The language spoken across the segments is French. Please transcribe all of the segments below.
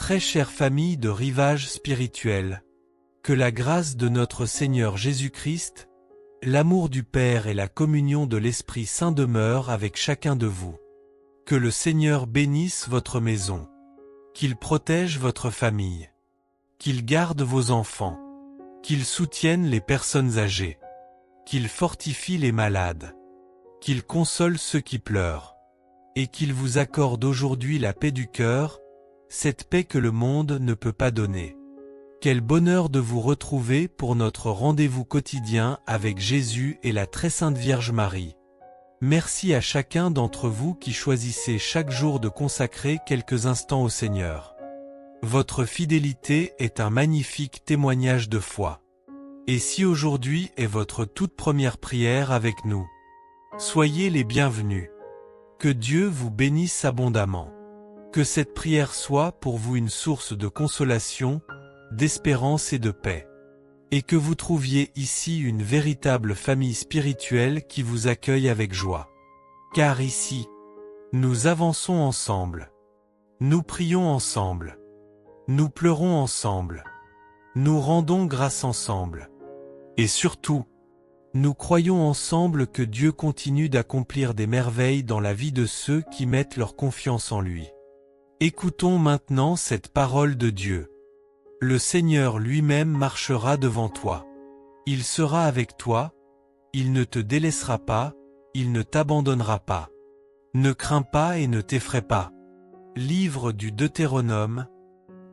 Très chère famille de Rivage Spirituel, que la grâce de notre Seigneur Jésus-Christ, l'amour du Père et la communion de l'Esprit Saint demeurent avec chacun de vous. Que le Seigneur bénisse votre maison, qu'il protège votre famille, qu'il garde vos enfants, qu'il soutienne les personnes âgées, qu'il fortifie les malades, qu'il console ceux qui pleurent, et qu'il vous accorde aujourd'hui la paix du cœur, cette paix que le monde ne peut pas donner. Quel bonheur de vous retrouver pour notre rendez-vous quotidien avec Jésus et la très sainte Vierge Marie. Merci à chacun d'entre vous qui choisissez chaque jour de consacrer quelques instants au Seigneur. Votre fidélité est un magnifique témoignage de foi. Et si aujourd'hui est votre toute première prière avec nous, soyez les bienvenus. Que Dieu vous bénisse abondamment. Que cette prière soit pour vous une source de consolation, d'espérance et de paix. Et que vous trouviez ici une véritable famille spirituelle qui vous accueille avec joie. Car ici, nous avançons ensemble. Nous prions ensemble. Nous pleurons ensemble. Nous rendons grâce ensemble. Et surtout, nous croyons ensemble que Dieu continue d'accomplir des merveilles dans la vie de ceux qui mettent leur confiance en lui. Écoutons maintenant cette parole de Dieu. Le Seigneur lui-même marchera devant toi. Il sera avec toi, il ne te délaissera pas, il ne t'abandonnera pas. Ne crains pas et ne t'effraie pas. Livre du Deutéronome,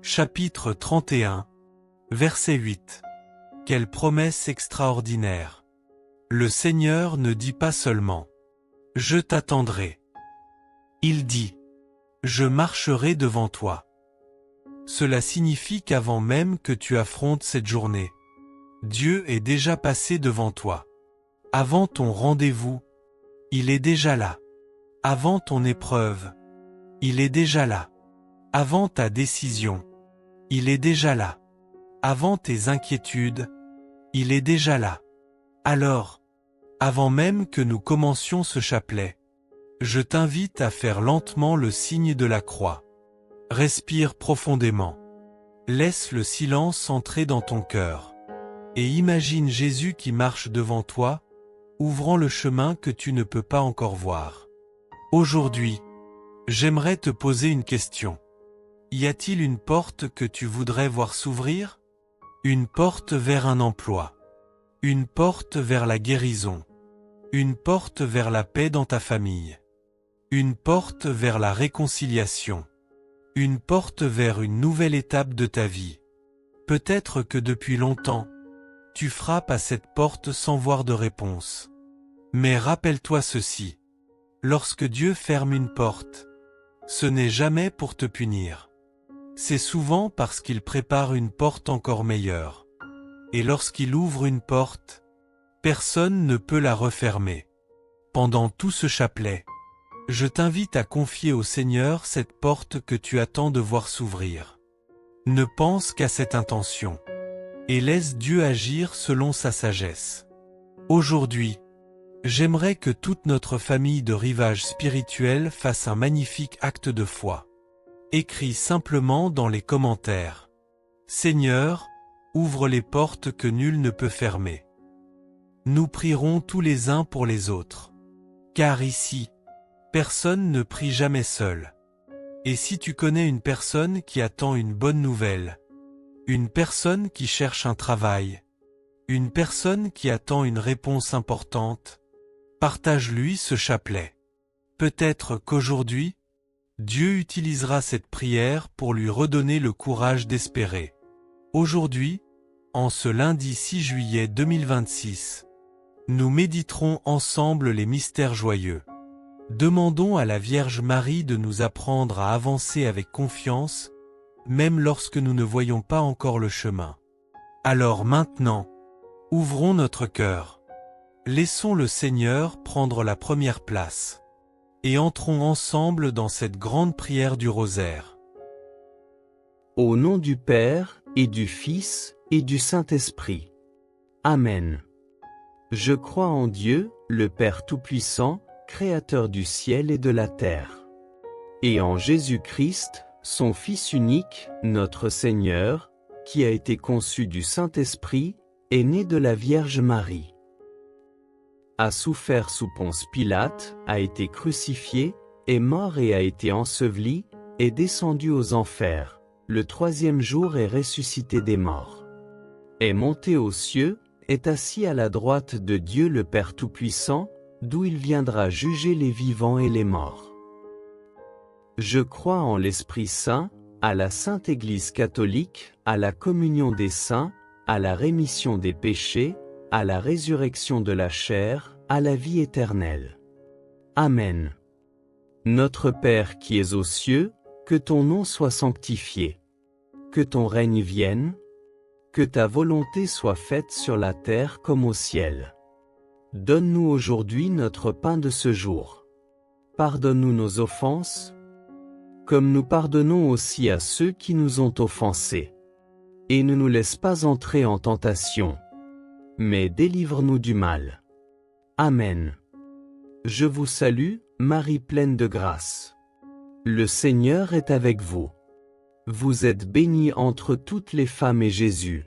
chapitre 31, verset 8. Quelle promesse extraordinaire! Le Seigneur ne dit pas seulement « Je t'attendrai ». Il dit « Je marcherai devant toi ». Cela signifie qu'avant même que tu affrontes cette journée, Dieu est déjà passé devant toi. Avant ton rendez-vous, il est déjà là. Avant ton épreuve, il est déjà là. Avant ta décision, il est déjà là. Avant tes inquiétudes, il est déjà là. Alors, avant même que nous commencions ce chapelet, je t'invite à faire lentement le signe de la croix. Respire profondément. Laisse le silence entrer dans ton cœur. Et imagine Jésus qui marche devant toi, ouvrant le chemin que tu ne peux pas encore voir. Aujourd'hui, j'aimerais te poser une question. Y a-t-il une porte que tu voudrais voir s'ouvrir? Une porte vers un emploi. Une porte vers la guérison. Une porte vers la paix dans ta famille. Une porte vers la réconciliation. Une porte vers une nouvelle étape de ta vie. Peut-être que depuis longtemps, tu frappes à cette porte sans voir de réponse. Mais rappelle-toi ceci. Lorsque Dieu ferme une porte, ce n'est jamais pour te punir. C'est souvent parce qu'il prépare une porte encore meilleure. Et lorsqu'il ouvre une porte, personne ne peut la refermer. Pendant tout ce chapelet, je t'invite à confier au Seigneur cette porte que tu attends de voir s'ouvrir. Ne pense qu'à cette intention. Et laisse Dieu agir selon sa sagesse. Aujourd'hui, j'aimerais que toute notre famille de Rivage Spirituel fasse un magnifique acte de foi. Écris simplement dans les commentaires. Seigneur, ouvre les portes que nul ne peut fermer. Nous prierons tous les uns pour les autres. Car ici, personne ne prie jamais seul. Et si tu connais une personne qui attend une bonne nouvelle, une personne qui cherche un travail, une personne qui attend une réponse importante, partage-lui ce chapelet. Peut-être qu'aujourd'hui, Dieu utilisera cette prière pour lui redonner le courage d'espérer. Aujourd'hui, en ce lundi 6 juillet 2026, nous méditerons ensemble les mystères joyeux. Demandons à la Vierge Marie de nous apprendre à avancer avec confiance, même lorsque nous ne voyons pas encore le chemin. Alors maintenant, ouvrons notre cœur. Laissons le Seigneur prendre la première place. Et entrons ensemble dans cette grande prière du rosaire. Au nom du Père, et du Fils, et du Saint-Esprit. Amen. Je crois en Dieu, le Père Tout-Puissant, Créateur du ciel et de la terre. Et en Jésus-Christ, son Fils unique, notre Seigneur, qui a été conçu du Saint-Esprit, est né de la Vierge Marie. A souffert sous Ponce Pilate, a été crucifié, est mort et a été enseveli, est descendu aux enfers, le troisième jour est ressuscité des morts. Est monté aux cieux, est assis à la droite de Dieu le Père Tout-Puissant, d'où il viendra juger les vivants et les morts. Je crois en l'Esprit Saint, à la Sainte Église catholique, à la communion des saints, à la rémission des péchés, à la résurrection de la chair, à la vie éternelle. Amen. Notre Père qui es aux cieux, que ton nom soit sanctifié. Que ton règne vienne. Que ta volonté soit faite sur la terre comme au ciel. Donne-nous aujourd'hui notre pain de ce jour. Pardonne-nous nos offenses, comme nous pardonnons aussi à ceux qui nous ont offensés. Et ne nous laisse pas entrer en tentation, mais délivre-nous du mal. Amen. Je vous salue, Marie pleine de grâce. Le Seigneur est avec vous. Vous êtes bénie entre toutes les femmes et Jésus,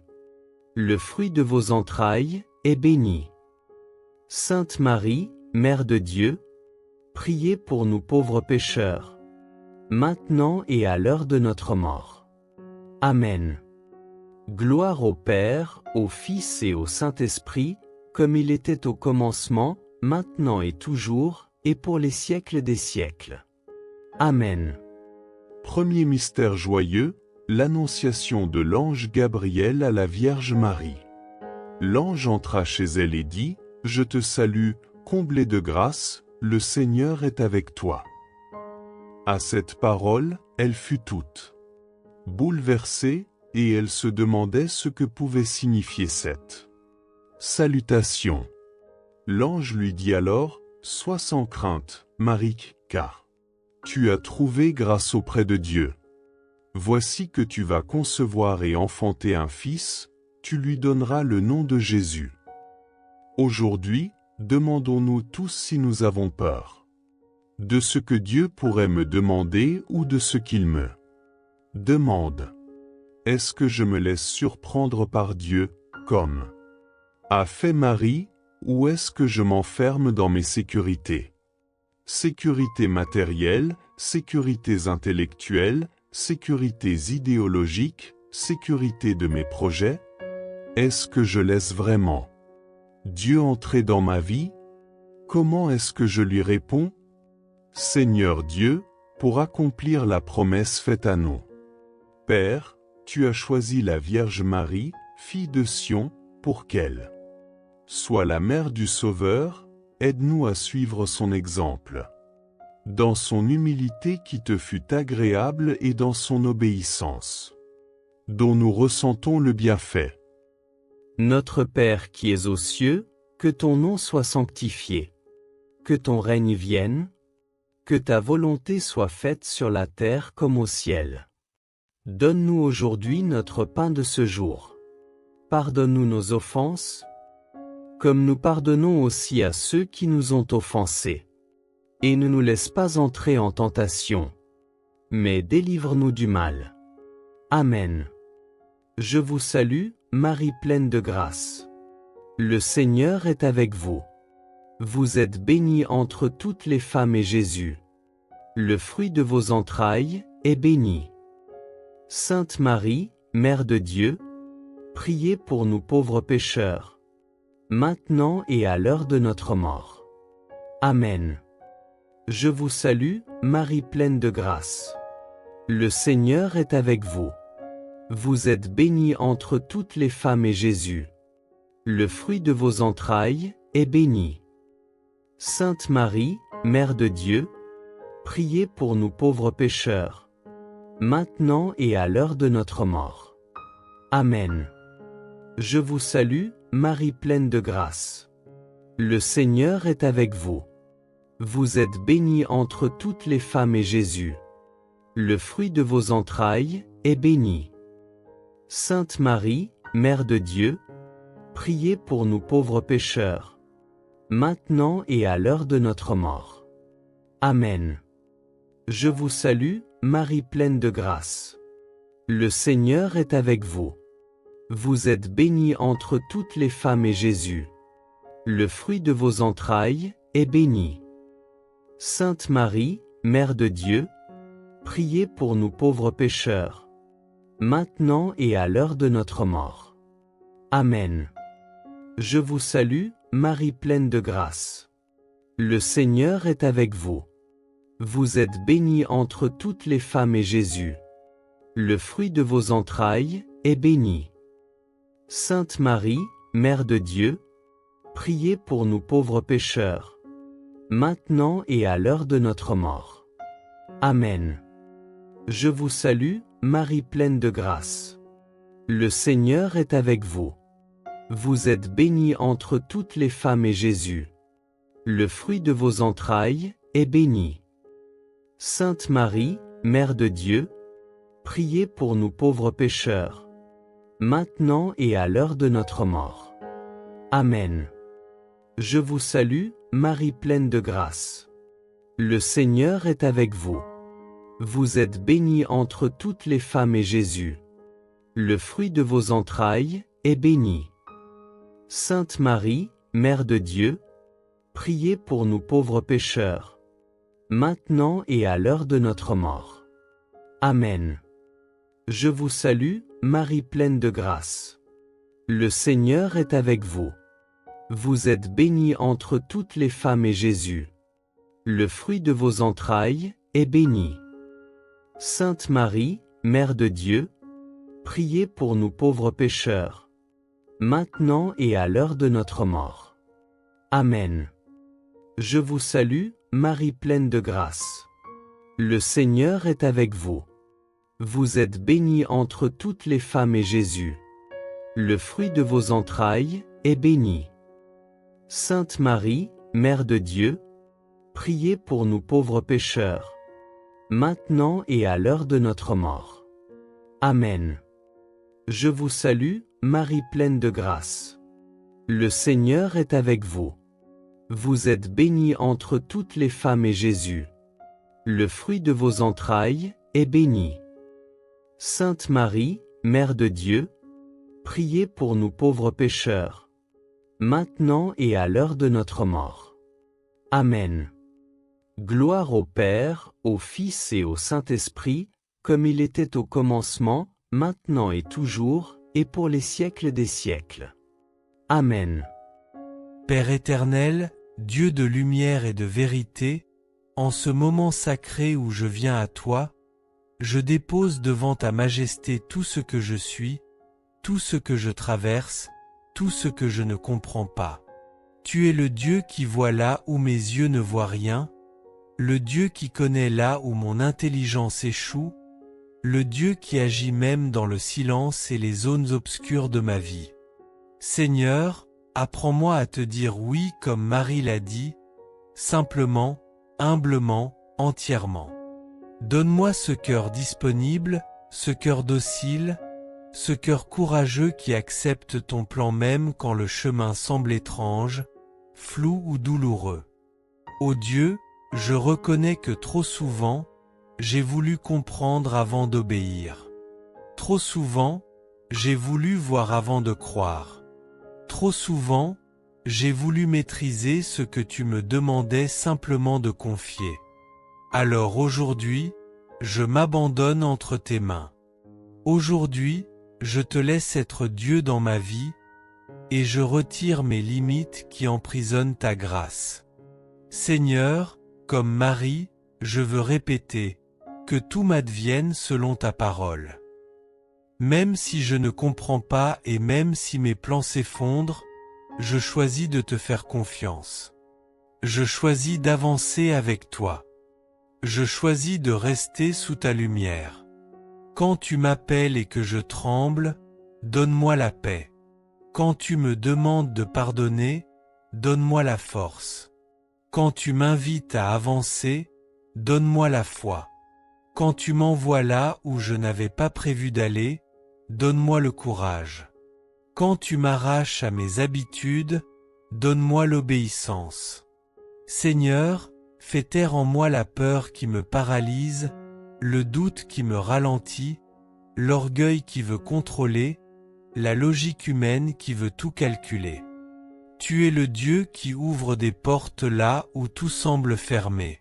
le fruit de vos entrailles, est béni. Sainte Marie, Mère de Dieu, priez pour nous pauvres pécheurs, maintenant et à l'heure de notre mort. Amen. Gloire au Père, au Fils et au Saint-Esprit, comme il était au commencement, maintenant et toujours, et pour les siècles des siècles. Amen. Premier mystère joyeux, l'annonciation de l'ange Gabriel à la Vierge Marie. L'ange entra chez elle et dit, « Je te salue, comblée de grâce, le Seigneur est avec toi. » À cette parole, elle fut toute bouleversée, et elle se demandait ce que pouvait signifier cette salutation. L'ange lui dit alors, « Sois sans crainte, Marie, car tu as trouvé grâce auprès de Dieu. Voici que tu vas concevoir et enfanter un fils, tu lui donneras le nom de Jésus. » Aujourd'hui, demandons-nous tous si nous avons peur de ce que Dieu pourrait me demander ou de ce qu'il me demande. Est-ce que je me laisse surprendre par Dieu, comme a fait Marie, ou est-ce que je m'enferme dans mes sécurités? Sécurités matérielles, sécurités intellectuelles, sécurités idéologiques, sécurité de mes projets? Est-ce que je laisse vraiment Dieu entrer dans ma vie? Comment est-ce que je lui réponds? Seigneur Dieu, pour accomplir la promesse faite à nous. Père, tu as choisi la Vierge Marie, fille de Sion, pour qu'elle soit la mère du Sauveur, aide-nous à suivre son exemple. Dans son humilité qui te fut agréable et dans son obéissance, dont nous ressentons le bienfait. Notre Père qui es aux cieux, que ton nom soit sanctifié. Que ton règne vienne. Que ta volonté soit faite sur la terre comme au ciel. Donne-nous aujourd'hui notre pain de ce jour. Pardonne-nous nos offenses, comme nous pardonnons aussi à ceux qui nous ont offensés. Et ne nous laisse pas entrer en tentation, mais délivre-nous du mal. Amen. Je vous salue, Marie pleine de grâce. Le Seigneur est avec vous. Vous êtes bénie entre toutes les femmes et Jésus, le fruit de vos entrailles, est béni. Sainte Marie, Mère de Dieu, priez pour nous pauvres pécheurs, maintenant et à l'heure de notre mort. Amen. Je vous salue, Marie pleine de grâce. Le Seigneur est avec vous. Vous êtes bénie entre toutes les femmes et Jésus, le fruit de vos entrailles, est béni. Sainte Marie, Mère de Dieu, priez pour nous pauvres pécheurs, maintenant et à l'heure de notre mort. Amen. Je vous salue, Marie pleine de grâce. Le Seigneur est avec vous. Vous êtes bénie entre toutes les femmes et Jésus, le fruit de vos entrailles, est béni. Sainte Marie, Mère de Dieu, priez pour nous pauvres pécheurs, maintenant et à l'heure de notre mort. Amen. Je vous salue, Marie pleine de grâce. Le Seigneur est avec vous. Vous êtes bénie entre toutes les femmes et Jésus, le fruit de vos entrailles, est béni. Sainte Marie, Mère de Dieu, priez pour nous pauvres pécheurs, maintenant et à l'heure de notre mort. Amen. Je vous salue, Marie pleine de grâce. Le Seigneur est avec vous. Vous êtes bénie entre toutes les femmes et Jésus, le fruit de vos entrailles, est béni. Sainte Marie, Mère de Dieu, priez pour nous pauvres pécheurs, maintenant et à l'heure de notre mort. Amen. Je vous salue, Marie pleine de grâce. Le Seigneur est avec vous. Vous êtes bénie entre toutes les femmes et Jésus, le fruit de vos entrailles, est béni. Sainte Marie, Mère de Dieu, priez pour nous pauvres pécheurs, maintenant et à l'heure de notre mort. Amen. Je vous salue, Marie pleine de grâce. Le Seigneur est avec vous. Vous êtes bénie entre toutes les femmes et Jésus, le fruit de vos entrailles, est béni. Sainte Marie, Mère de Dieu, priez pour nous pauvres pécheurs, maintenant et à l'heure de notre mort. Amen. Je vous salue, Marie pleine de grâce. Le Seigneur est avec vous. Vous êtes bénie entre toutes les femmes et Jésus, le fruit de vos entrailles, est béni. Sainte Marie, Mère de Dieu, priez pour nous pauvres pécheurs, maintenant et à l'heure de notre mort. Amen. Je vous salue, Marie pleine de grâce. Le Seigneur est avec vous. Vous êtes bénie entre toutes les femmes et Jésus, le fruit de vos entrailles, est béni. Sainte Marie, Mère de Dieu, priez pour nous pauvres pécheurs, maintenant et à l'heure de notre mort. Amen. Je vous salue, Marie pleine de grâce. Le Seigneur est avec vous. Vous êtes bénie entre toutes les femmes et Jésus, le fruit de vos entrailles, est béni. Sainte Marie, Mère de Dieu, priez pour nous pauvres pécheurs, maintenant et à l'heure de notre mort. Amen. Gloire au Père, au Fils et au Saint-Esprit, comme il était au commencement, maintenant et toujours, et pour les siècles des siècles. Amen. Père éternel, Dieu de lumière et de vérité, en ce moment sacré où je viens à toi, je dépose devant ta majesté tout ce que je suis, tout ce que je traverse, tout ce que je ne comprends pas. Tu es le Dieu qui voit là où mes yeux ne voient rien, le Dieu qui connaît là où mon intelligence échoue, le Dieu qui agit même dans le silence et les zones obscures de ma vie. Seigneur, apprends-moi à te dire oui comme Marie l'a dit, simplement, humblement, entièrement. Donne-moi ce cœur disponible, ce cœur docile, ce cœur courageux qui accepte ton plan même quand le chemin semble étrange, flou ou douloureux. Ô Dieu, je reconnais que trop souvent, j'ai voulu comprendre avant d'obéir. Trop souvent, j'ai voulu voir avant de croire. Trop souvent, j'ai voulu maîtriser ce que tu me demandais simplement de confier. Alors aujourd'hui, je m'abandonne entre tes mains. Aujourd'hui, je te laisse être Dieu dans ma vie, et je retire mes limites qui emprisonnent ta grâce. Seigneur, comme Marie, je veux répéter, que tout m'advienne selon ta parole. Même si je ne comprends pas et même si mes plans s'effondrent, je choisis de te faire confiance. Je choisis d'avancer avec toi. Je choisis de rester sous ta lumière. Quand tu m'appelles et que je tremble, donne-moi la paix. Quand tu me demandes de pardonner, donne-moi la force. Quand tu m'invites à avancer, donne-moi la foi. Quand tu m'envoies là où je n'avais pas prévu d'aller, donne-moi le courage. Quand tu m'arraches à mes habitudes, donne-moi l'obéissance. Seigneur, fais taire en moi la peur qui me paralyse, le doute qui me ralentit, l'orgueil qui veut contrôler, la logique humaine qui veut tout calculer. Tu es le Dieu qui ouvre des portes là où tout semble fermé.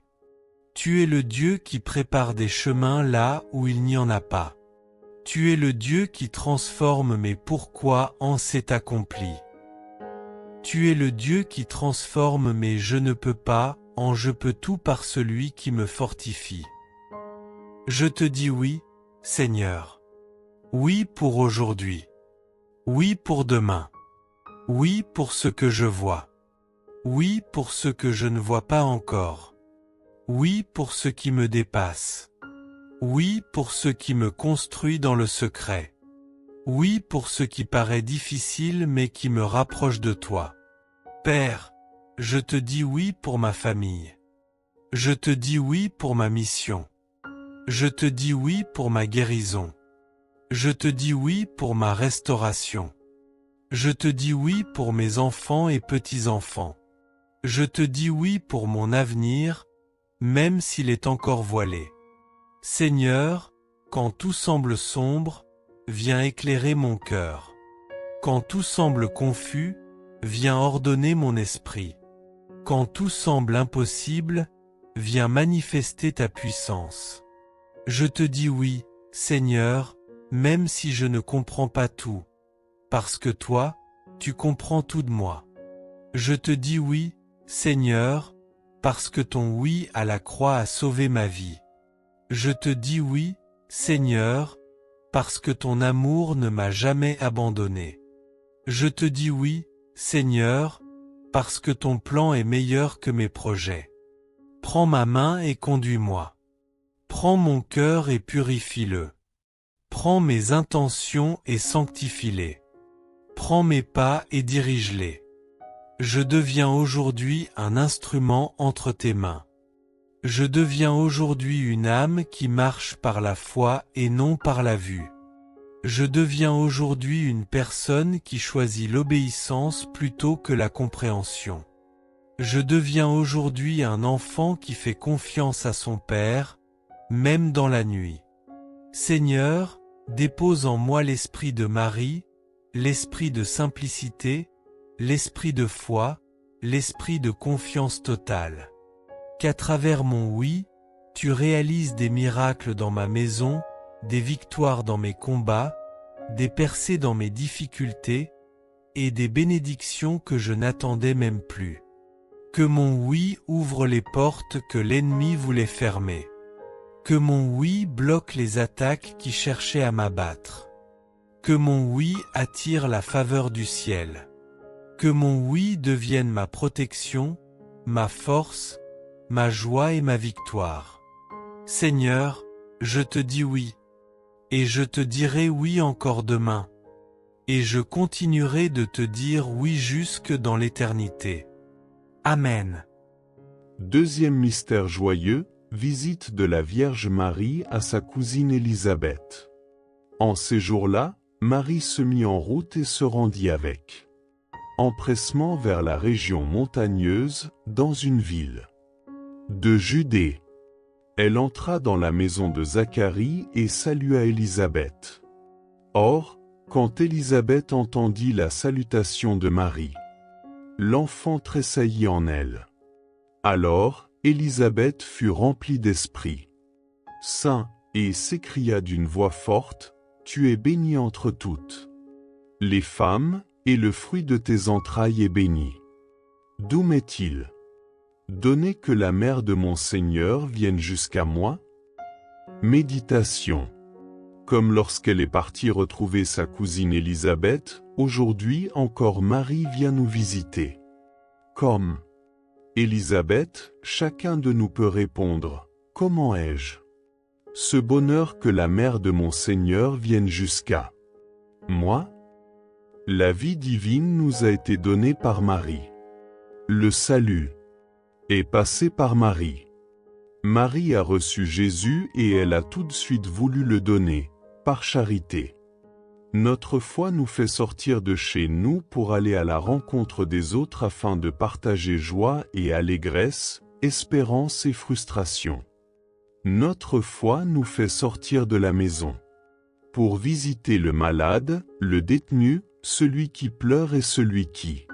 Tu es le Dieu qui prépare des chemins là où il n'y en a pas. Tu es le Dieu qui transforme mes pourquoi en c'est accompli. Tu es le Dieu qui transforme mes je ne peux pas en je peux tout par celui qui me fortifie. Je te dis oui, Seigneur. Oui pour aujourd'hui. Oui pour demain. Oui pour ce que je vois. Oui pour ce que je ne vois pas encore. Oui pour ce qui me dépasse. Oui pour ce qui me construit dans le secret. Oui pour ce qui paraît difficile mais qui me rapproche de toi. Père, je te dis oui pour ma famille. Je te dis oui pour ma mission. Je te dis oui pour ma guérison. Je te dis oui pour ma restauration. Je te dis oui pour mes enfants et petits-enfants. Je te dis oui pour mon avenir, même s'il est encore voilé. Seigneur, quand tout semble sombre, viens éclairer mon cœur. Quand tout semble confus, viens ordonner mon esprit. Quand tout semble impossible, viens manifester ta puissance. Je te dis oui, Seigneur, même si je ne comprends pas tout. Parce que toi, tu comprends tout de moi. Je te dis oui, Seigneur, parce que ton oui à la croix a sauvé ma vie. Je te dis oui, Seigneur, parce que ton amour ne m'a jamais abandonné. Je te dis oui, Seigneur, parce que ton plan est meilleur que mes projets. Prends ma main et conduis-moi. Prends mon cœur et purifie-le. Prends mes intentions et sanctifie-les. Prends mes pas et dirige-les. Je deviens aujourd'hui un instrument entre tes mains. Je deviens aujourd'hui une âme qui marche par la foi et non par la vue. Je deviens aujourd'hui une personne qui choisit l'obéissance plutôt que la compréhension. Je deviens aujourd'hui un enfant qui fait confiance à son Père, même dans la nuit. Seigneur, dépose en moi l'esprit de Marie, l'esprit de simplicité, l'esprit de foi, l'esprit de confiance totale. Qu'à travers mon oui, tu réalises des miracles dans ma maison, des victoires dans mes combats, des percées dans mes difficultés, et des bénédictions que je n'attendais même plus. Que mon oui ouvre les portes que l'ennemi voulait fermer. Que mon oui bloque les attaques qui cherchaient à m'abattre. Que mon oui attire la faveur du ciel. Que mon oui devienne ma protection, ma force, ma joie et ma victoire. Seigneur, je te dis oui. Et je te dirai oui encore demain. Et je continuerai de te dire oui jusque dans l'éternité. Amen. Deuxième mystère joyeux, visite de la Vierge Marie à sa cousine Élisabeth. En ces jours-là, Marie se mit en route et se rendit avec empressement vers la région montagneuse, dans une ville de Judée. Elle entra dans la maison de Zacharie et salua Élisabeth. Or, quand Élisabeth entendit la salutation de Marie, l'enfant tressaillit en elle. Alors, Élisabeth fut remplie d'esprit saint et s'écria d'une voix forte, « Tu es bénie entre toutes les femmes, et le fruit de tes entrailles est béni. D'où m'est-il donné que la mère de mon Seigneur vienne jusqu'à moi ?» Méditation. Comme lorsqu'elle est partie retrouver sa cousine Élisabeth, aujourd'hui encore Marie vient nous visiter. Comme Élisabeth, chacun de nous peut répondre, « Comment ai-je ce bonheur que la mère de mon Seigneur vienne jusqu'à moi ?» La vie divine nous a été donnée par Marie. Le salut est passé par Marie. Marie a reçu Jésus et elle a tout de suite voulu le donner, par charité. Notre foi nous fait sortir de chez nous pour aller à la rencontre des autres afin de partager joie et allégresse, espérance et frustration. Notre foi nous fait sortir de la maison pour visiter le malade, le détenu, celui qui pleure et celui qui.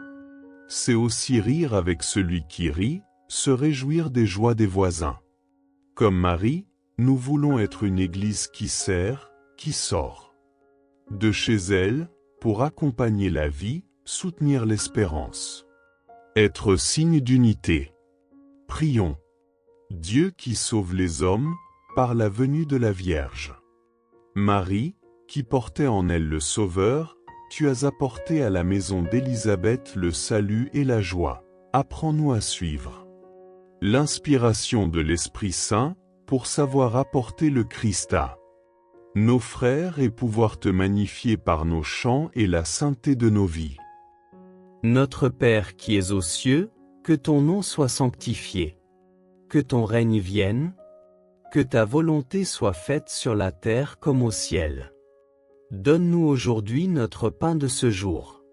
C'est aussi rire avec celui qui rit, se réjouir des joies des voisins. Comme Marie, nous voulons être une église qui sert, qui sort de chez elle, pour accompagner la vie, soutenir l'espérance. Être signe d'unité. Prions. Dieu qui sauve les hommes, par la venue de la Vierge. Marie, qui portait en elle le Sauveur, tu as apporté à la maison d'Élisabeth le salut et la joie. Apprends-nous à suivre l'inspiration de l'Esprit Saint, pour savoir apporter le Christ à nos frères et pouvoir te magnifier par nos chants et la sainteté de nos vies. Notre Père qui es aux cieux, que ton nom soit sanctifié. Que ton règne vienne. Que ta volonté soit faite sur la terre comme au ciel. Donne-nous aujourd'hui notre pain de ce jour.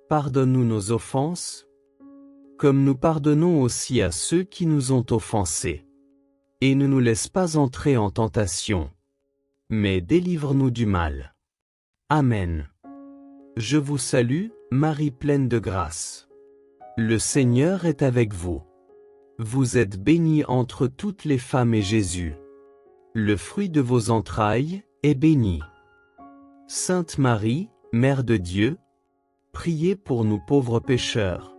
Pardonne-nous nos offenses, comme nous pardonnons aussi à ceux qui nous ont offensés. Et ne nous laisse pas entrer en tentation, mais délivre-nous du mal. Amen. Je vous salue, Marie pleine de grâce. Le Seigneur est avec vous. Vous êtes bénie entre toutes les femmes et Jésus, le fruit de vos entrailles, est béni. Sainte Marie, Mère de Dieu, priez pour nous pauvres pécheurs,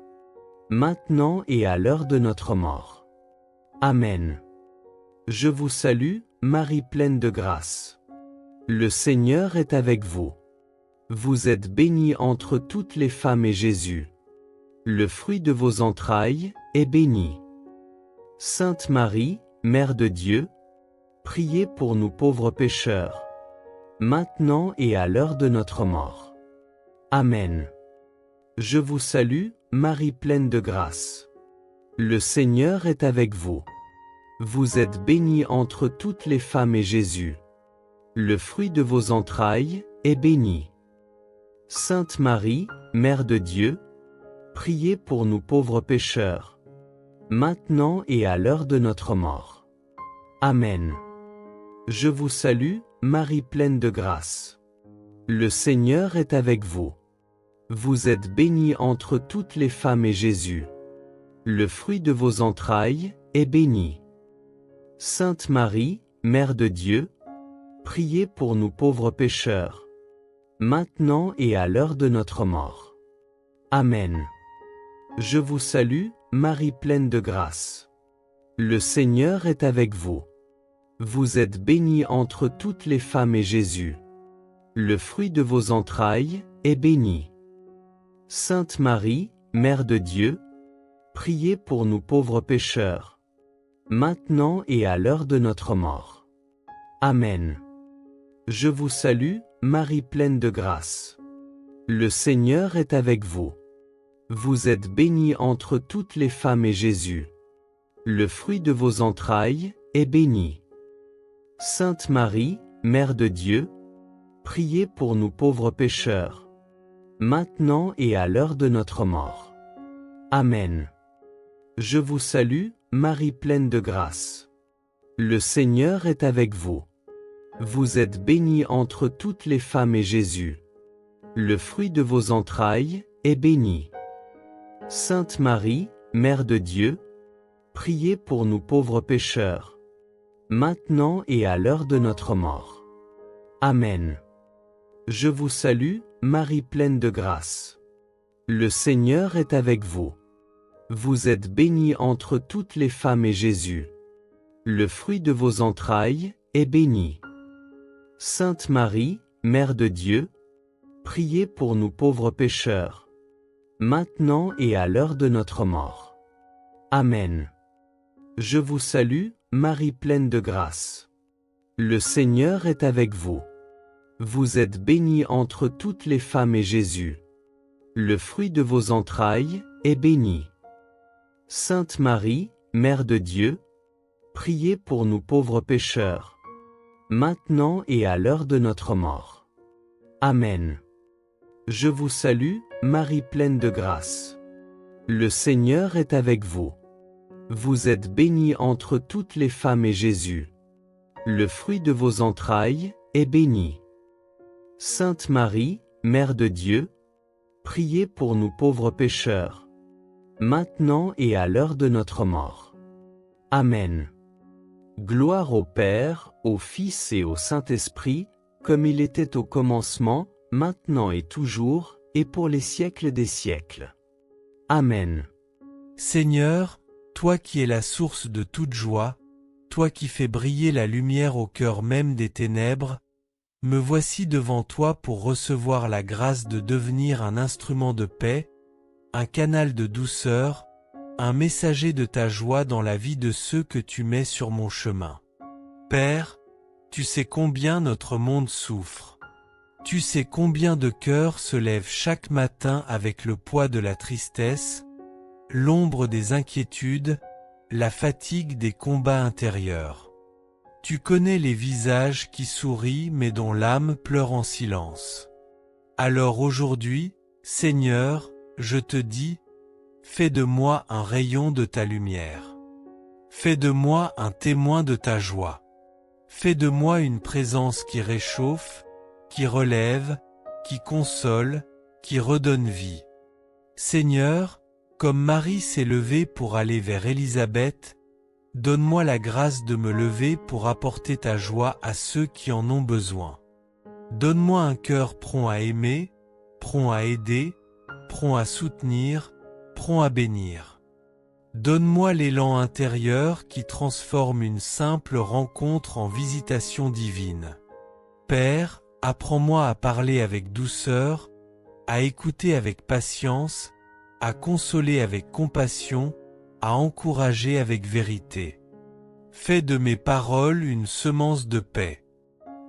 maintenant et à l'heure de notre mort. Amen. Je vous salue, Marie pleine de grâce. Le Seigneur est avec vous. Vous êtes bénie entre toutes les femmes et Jésus, le fruit de vos entrailles, est béni. Sainte Marie, Mère de Dieu, priez pour nous pauvres pécheurs, maintenant et à l'heure de notre mort. Amen. Je vous salue, Marie pleine de grâce. Le Seigneur est avec vous. Vous êtes bénie entre toutes les femmes et Jésus, le fruit de vos entrailles, est béni. Sainte Marie, Mère de Dieu, priez pour nous pauvres pécheurs, maintenant et à l'heure de notre mort. Amen. Je vous salue, Marie pleine de grâce. Le Seigneur est avec vous. Vous êtes bénie entre toutes les femmes et Jésus, le fruit de vos entrailles, est béni. Sainte Marie, Mère de Dieu, priez pour nous pauvres pécheurs, maintenant et à l'heure de notre mort. Amen. Je vous salue, Marie pleine de grâce. Le Seigneur est avec vous. Vous êtes bénie entre toutes les femmes et Jésus, le fruit de vos entrailles, est béni. Sainte Marie, Mère de Dieu, priez pour nous pauvres pécheurs, maintenant et à l'heure de notre mort. Amen. Je vous salue, Marie pleine de grâce. Le Seigneur est avec vous. Vous êtes bénie entre toutes les femmes et Jésus, le fruit de vos entrailles, est béni. Sainte Marie, Mère de Dieu, priez pour nous pauvres pécheurs, maintenant et à l'heure de notre mort. Amen. Je vous salue, Marie pleine de grâce. Le Seigneur est avec vous. Vous êtes bénie entre toutes les femmes et Jésus, le fruit de vos entrailles, est béni. Sainte Marie, Mère de Dieu, priez pour nous pauvres pécheurs, maintenant et à l'heure de notre mort. Amen. Je vous salue, Marie pleine de grâce. Le Seigneur est avec vous. Vous êtes bénie entre toutes les femmes et Jésus, le fruit de vos entrailles, est béni. Sainte Marie, Mère de Dieu, priez pour nous pauvres pécheurs, maintenant et à l'heure de notre mort. Amen. Je vous salue, Marie pleine de grâce. Le Seigneur est avec vous. Vous êtes bénie entre toutes les femmes et Jésus, le fruit de vos entrailles, est béni. Sainte Marie, Mère de Dieu, priez pour nous pauvres pécheurs, maintenant et à l'heure de notre mort. Amen. Je vous salue, Marie pleine de grâce. Le Seigneur est avec vous. Vous êtes bénie entre toutes les femmes et Jésus, Le fruit de vos entrailles est béni. Sainte Marie, Mère de Dieu, priez pour nous pauvres pécheurs, maintenant et à l'heure de notre mort. Amen. Gloire au Père, au Fils et au Saint-Esprit, comme il était au commencement, maintenant et toujours, et pour les siècles des siècles. Amen. Seigneur, toi qui es la source de toute joie, toi qui fais briller la lumière au cœur même des ténèbres, me voici devant toi pour recevoir la grâce de devenir un instrument de paix, un canal de douceur, un messager de ta joie dans la vie de ceux que tu mets sur mon chemin. Père, tu sais combien notre monde souffre. Tu sais combien de cœurs se lèvent chaque matin avec le poids de la tristesse, l'ombre des inquiétudes, la fatigue des combats intérieurs. Tu connais les visages qui sourient mais dont l'âme pleure en silence. Alors aujourd'hui, Seigneur, je te dis, fais de moi un rayon de ta lumière. Fais de moi un témoin de ta joie. Fais de moi une présence qui réchauffe, qui relève, qui console, qui redonne vie. Seigneur, comme Marie s'est levée pour aller vers Élisabeth, donne-moi la grâce de me lever pour apporter ta joie à ceux qui en ont besoin. Donne-moi un cœur prompt à aimer, prompt à aider, prompt à soutenir, prompt à bénir. Donne-moi l'élan intérieur qui transforme une simple rencontre en visitation divine. Père, apprends-moi à parler avec douceur, à écouter avec patience, à consoler avec compassion, à encourager avec vérité. Fais de mes paroles une semence de paix.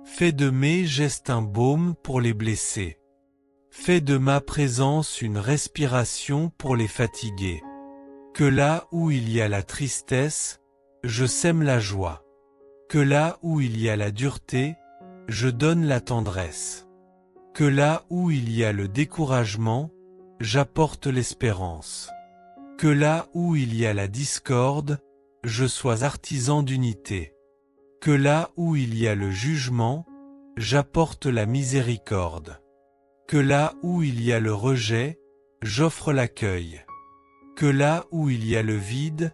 Fais de mes gestes un baume pour les blessés. Fais de ma présence une respiration pour les fatigués. Que là où il y a la tristesse, je sème la joie. Que là où il y a la dureté, je donne la tendresse. Que là où il y a le découragement, j'apporte l'espérance. Que là où il y a la discorde, je sois artisan d'unité. Que là où il y a le jugement, j'apporte la miséricorde. Que là où il y a le rejet, j'offre l'accueil. Que là où il y a le vide,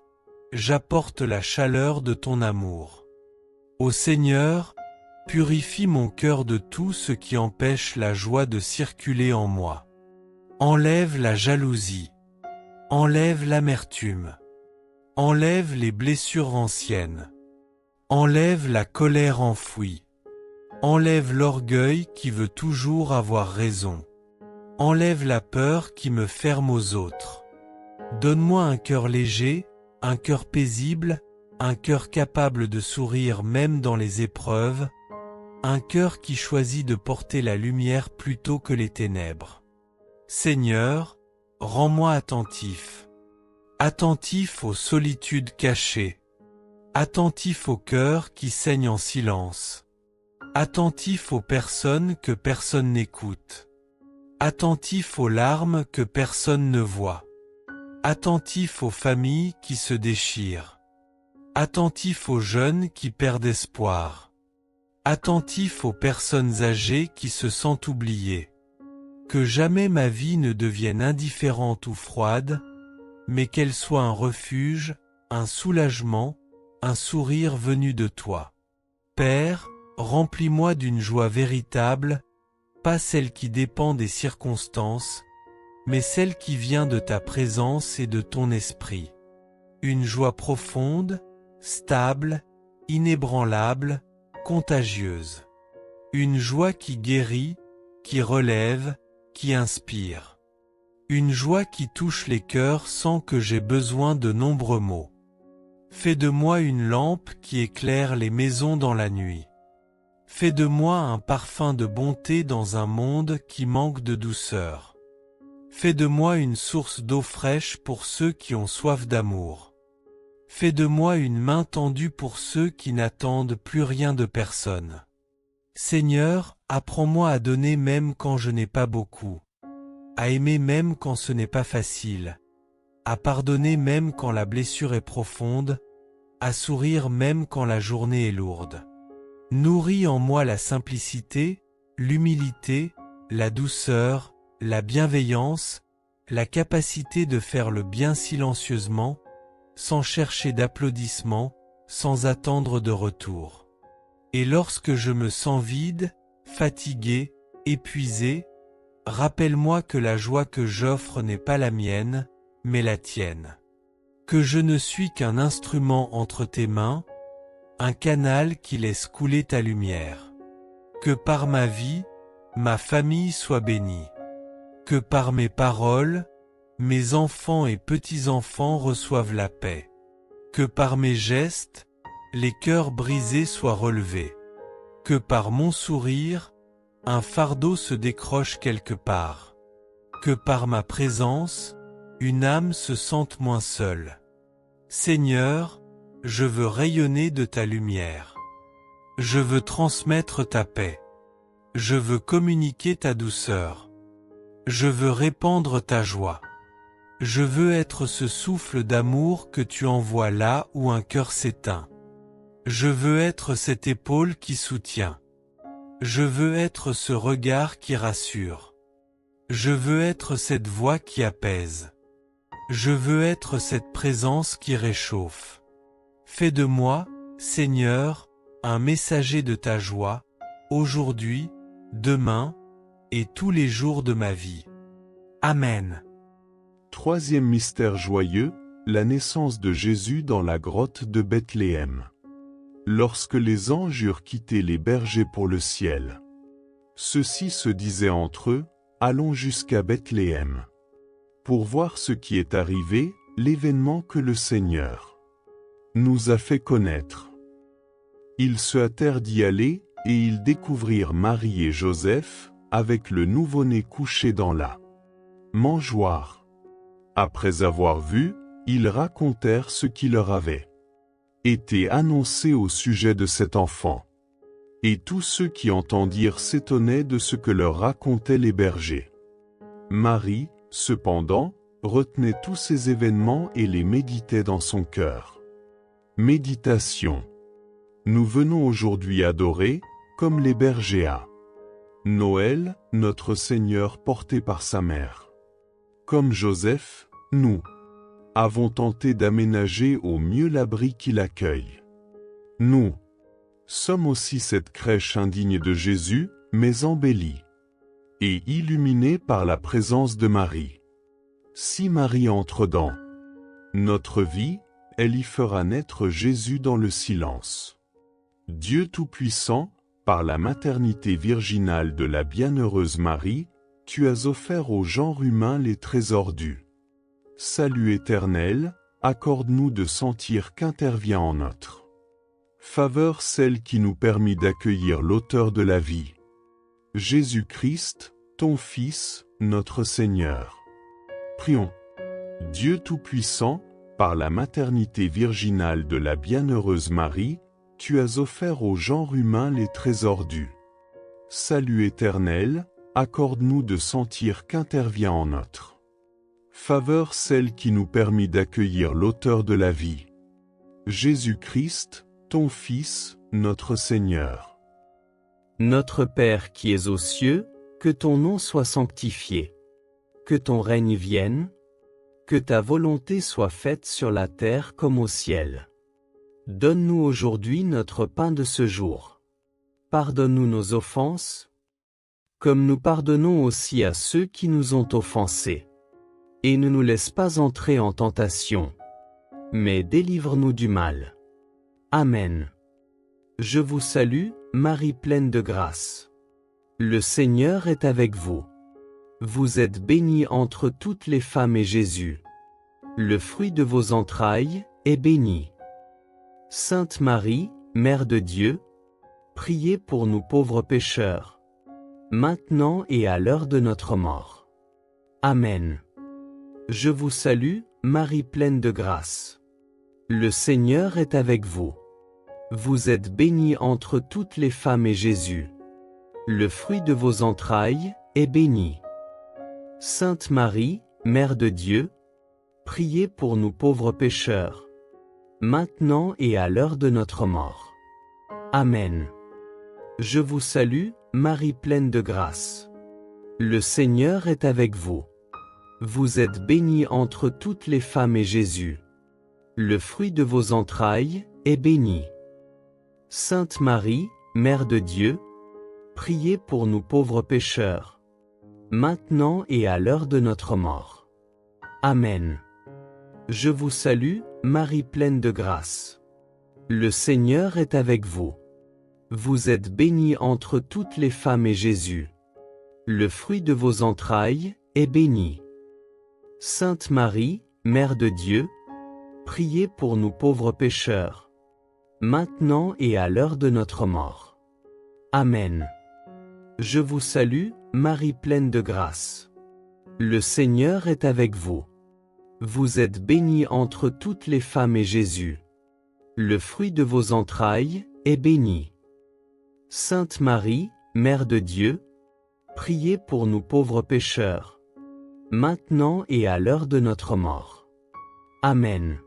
j'apporte la chaleur de ton amour. Ô Seigneur, purifie mon cœur de tout ce qui empêche la joie de circuler en moi. Enlève la jalousie. Enlève l'amertume. Enlève les blessures anciennes. Enlève la colère enfouie. Enlève l'orgueil qui veut toujours avoir raison. Enlève la peur qui me ferme aux autres. Donne-moi un cœur léger, un cœur paisible, un cœur capable de sourire même dans les épreuves, un cœur qui choisit de porter la lumière plutôt que les ténèbres. Seigneur, rends-moi attentif. Attentif aux solitudes cachées. Attentif au cœur qui saigne en silence. Attentif aux personnes que personne n'écoute. Attentif aux larmes que personne ne voit. Attentif aux familles qui se déchirent. Attentif aux jeunes qui perdent espoir. Attentif aux personnes âgées qui se sentent oubliées. Que jamais ma vie ne devienne indifférente ou froide, mais qu'elle soit un refuge, un soulagement, un sourire venu de toi. Père, remplis-moi d'une joie véritable, pas celle qui dépend des circonstances, mais celle qui vient de ta présence et de ton esprit. Une joie profonde, stable, inébranlable, contagieuse. Une joie qui guérit, qui relève, qui inspire. Une joie qui touche les cœurs sans que j'aie besoin de nombreux mots. Fais de moi une lampe qui éclaire les maisons dans la nuit. Fais de moi un parfum de bonté dans un monde qui manque de douceur. Fais de moi une source d'eau fraîche pour ceux qui ont soif d'amour. Fais de moi une main tendue pour ceux qui n'attendent plus rien de personne. Seigneur, apprends-moi à donner même quand je n'ai pas beaucoup, à aimer même quand ce n'est pas facile, à pardonner même quand la blessure est profonde, à sourire même quand la journée est lourde. Nourris en moi la simplicité, l'humilité, la douceur, la bienveillance, la capacité de faire le bien silencieusement, sans chercher d'applaudissements, sans attendre de retour. Et lorsque je me sens vide, fatigué, épuisé, rappelle-moi que la joie que j'offre n'est pas la mienne, mais la tienne. Que je ne suis qu'un instrument entre tes mains, un canal qui laisse couler ta lumière. Que par ma vie, ma famille soit bénie. Que par mes paroles, mes enfants et petits-enfants reçoivent la paix. Que par mes gestes, les cœurs brisés soient relevés. Que par mon sourire, un fardeau se décroche quelque part. Que par ma présence, une âme se sente moins seule. Seigneur, je veux rayonner de ta lumière. Je veux transmettre ta paix. Je veux communiquer ta douceur. Je veux répandre ta joie. Je veux être ce souffle d'amour que tu envoies là où un cœur s'éteint. Je veux être cette épaule qui soutient. Je veux être ce regard qui rassure. Je veux être cette voix qui apaise. Je veux être cette présence qui réchauffe. Fais de moi, Seigneur, un messager de ta joie, aujourd'hui, demain, et tous les jours de ma vie. Amen. Troisième mystère joyeux, la naissance de Jésus dans la grotte de Bethléem. Lorsque les anges eurent quitté les bergers pour le ciel, ceux-ci se disaient entre eux, allons jusqu'à Bethléem, pour voir ce qui est arrivé, l'événement que le Seigneur nous a fait connaître. Ils se hâtèrent d'y aller, et ils découvrirent Marie et Joseph, avec le nouveau-né couché dans la mangeoire. Après avoir vu, ils racontèrent ce qui leur avait été annoncé au sujet de cet enfant. Et tous ceux qui entendirent s'étonnaient de ce que leur racontaient les bergers. Marie, cependant, retenait tous ces événements et les méditait dans son cœur. Méditation. Nous venons aujourd'hui adorer, comme les bergers à Noël, notre Seigneur porté par sa mère. Comme Joseph, nous avons tenté d'aménager au mieux l'abri qui l'accueille. Nous sommes aussi cette crèche indigne de Jésus, mais embellie et illuminée par la présence de Marie. Si Marie entre dans notre vie, elle y fera naître Jésus dans le silence. Dieu Tout-Puissant, par la maternité virginale de la bienheureuse Marie, tu as offert au genre humain les trésors du salut éternel, accorde-nous de sentir qu'intervient en notre faveur celle qui nous permit d'accueillir l'auteur de la vie, Jésus-Christ, ton Fils, notre Seigneur. Prions. Dieu Tout-Puissant, par la maternité virginale de la bienheureuse Marie, tu as offert au genre humain les trésors du salut éternel, accorde-nous de sentir qu'intervient en notre faveur celle qui nous permit d'accueillir l'auteur de la vie, Jésus-Christ, ton Fils, notre Seigneur. Notre Père qui es aux cieux, que ton nom soit sanctifié. Que ton règne vienne. Que ta volonté soit faite sur la terre comme au ciel. Donne-nous aujourd'hui notre pain de ce jour. Pardonne-nous nos offenses, comme nous pardonnons aussi à ceux qui nous ont offensés. Et ne nous laisse pas entrer en tentation, mais délivre-nous du mal. Amen. Je vous salue, Marie pleine de grâce. Le Seigneur est avec vous. Vous êtes bénie entre toutes les femmes et Jésus, le fruit de vos entrailles, est béni. Sainte Marie, Mère de Dieu, priez pour nous pauvres pécheurs, maintenant et à l'heure de notre mort. Amen. Je vous salue, Marie pleine de grâce. Le Seigneur est avec vous. Vous êtes bénie entre toutes les femmes et Jésus, le fruit de vos entrailles, est béni. Sainte Marie, Mère de Dieu, priez pour nous pauvres pécheurs, maintenant et à l'heure de notre mort. Amen. Je vous salue, Marie pleine de grâce. Le Seigneur est avec vous. Vous êtes bénie entre toutes les femmes et Jésus, le fruit de vos entrailles, est béni. Sainte Marie, Mère de Dieu, priez pour nous pauvres pécheurs, maintenant et à l'heure de notre mort. Amen. Je vous salue, Marie pleine de grâce. Le Seigneur est avec vous. Vous êtes bénie entre toutes les femmes et Jésus, le fruit de vos entrailles, est béni. Sainte Marie, Mère de Dieu, priez pour nous pauvres pécheurs, maintenant et à l'heure de notre mort. Amen. Je vous salue, Marie pleine de grâce. Le Seigneur est avec vous. Vous êtes bénie entre toutes les femmes et Jésus, le fruit de vos entrailles, est béni. Sainte Marie, Mère de Dieu, priez pour nous pauvres pécheurs, maintenant et à l'heure de notre mort. Amen.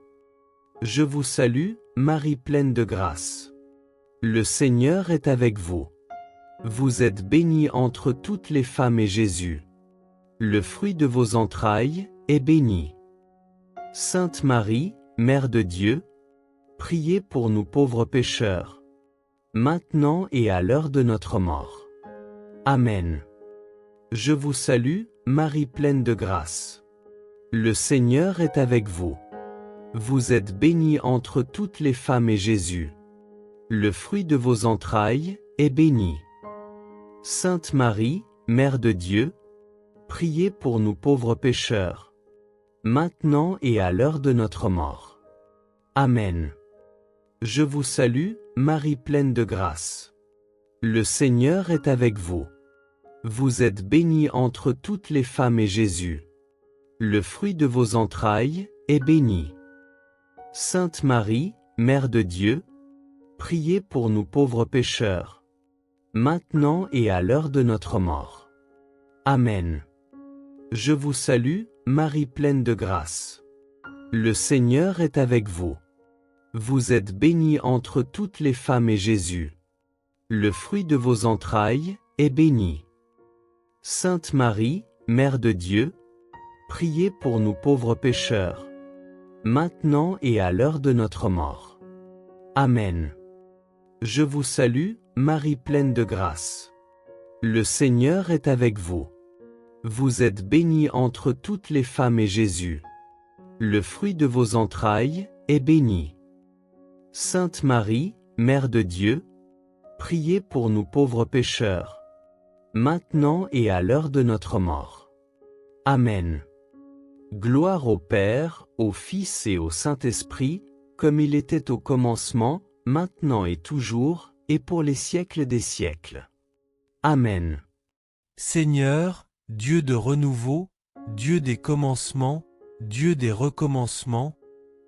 Je vous salue, Marie pleine de grâce. Le Seigneur est avec vous. Vous êtes bénie entre toutes les femmes et Jésus, le fruit de vos entrailles, est béni. Sainte Marie, Mère de Dieu, priez pour nous pauvres pécheurs, maintenant et à l'heure de notre mort. Amen. Je vous salue, Marie pleine de grâce. Le Seigneur est avec vous. Vous êtes bénie entre toutes les femmes et Jésus, le fruit de vos entrailles, est béni. Sainte Marie, Mère de Dieu, priez pour nous pauvres pécheurs, maintenant et à l'heure de notre mort. Amen. Je vous salue, Marie pleine de grâce. Le Seigneur est avec vous. Vous êtes bénie entre toutes les femmes et Jésus, le fruit de vos entrailles, est béni. Sainte Marie, Mère de Dieu, priez pour nous pauvres pécheurs, maintenant et à l'heure de notre mort. Amen. Je vous salue, Marie pleine de grâce. Le Seigneur est avec vous. Vous êtes bénie entre toutes les femmes et Jésus, le fruit de vos entrailles, est béni. Sainte Marie, Mère de Dieu, priez pour nous pauvres pécheurs, maintenant et à l'heure de notre mort. Amen. Je vous salue, Marie pleine de grâce. Le Seigneur est avec vous. Vous êtes bénie entre toutes les femmes et Jésus, le fruit de vos entrailles, est béni. Sainte Marie, Mère de Dieu, priez pour nous pauvres pécheurs, maintenant et à l'heure de notre mort. Amen. Gloire au Père, au Fils et au Saint-Esprit, comme il était au commencement, maintenant et toujours, et pour les siècles des siècles. Amen. Seigneur, Dieu de renouveau, Dieu des commencements, Dieu des recommencements,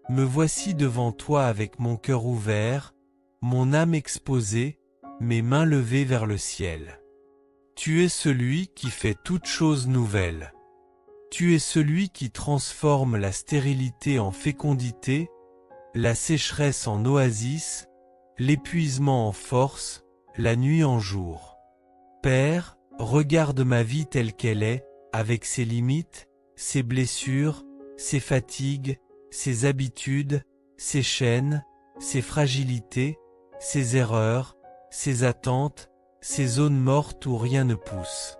me voici devant toi avec mon cœur ouvert, mon âme exposée, mes mains levées vers le ciel. Tu es celui qui fait toutes choses nouvelles. Tu es celui qui transforme la stérilité en fécondité, la sécheresse en oasis, l'épuisement en force, la nuit en jour. Père, regarde ma vie telle qu'elle est, avec ses limites, ses blessures, ses fatigues, ses habitudes, ses chaînes, ses fragilités, ses erreurs, ses attentes, ses zones mortes où rien ne pousse.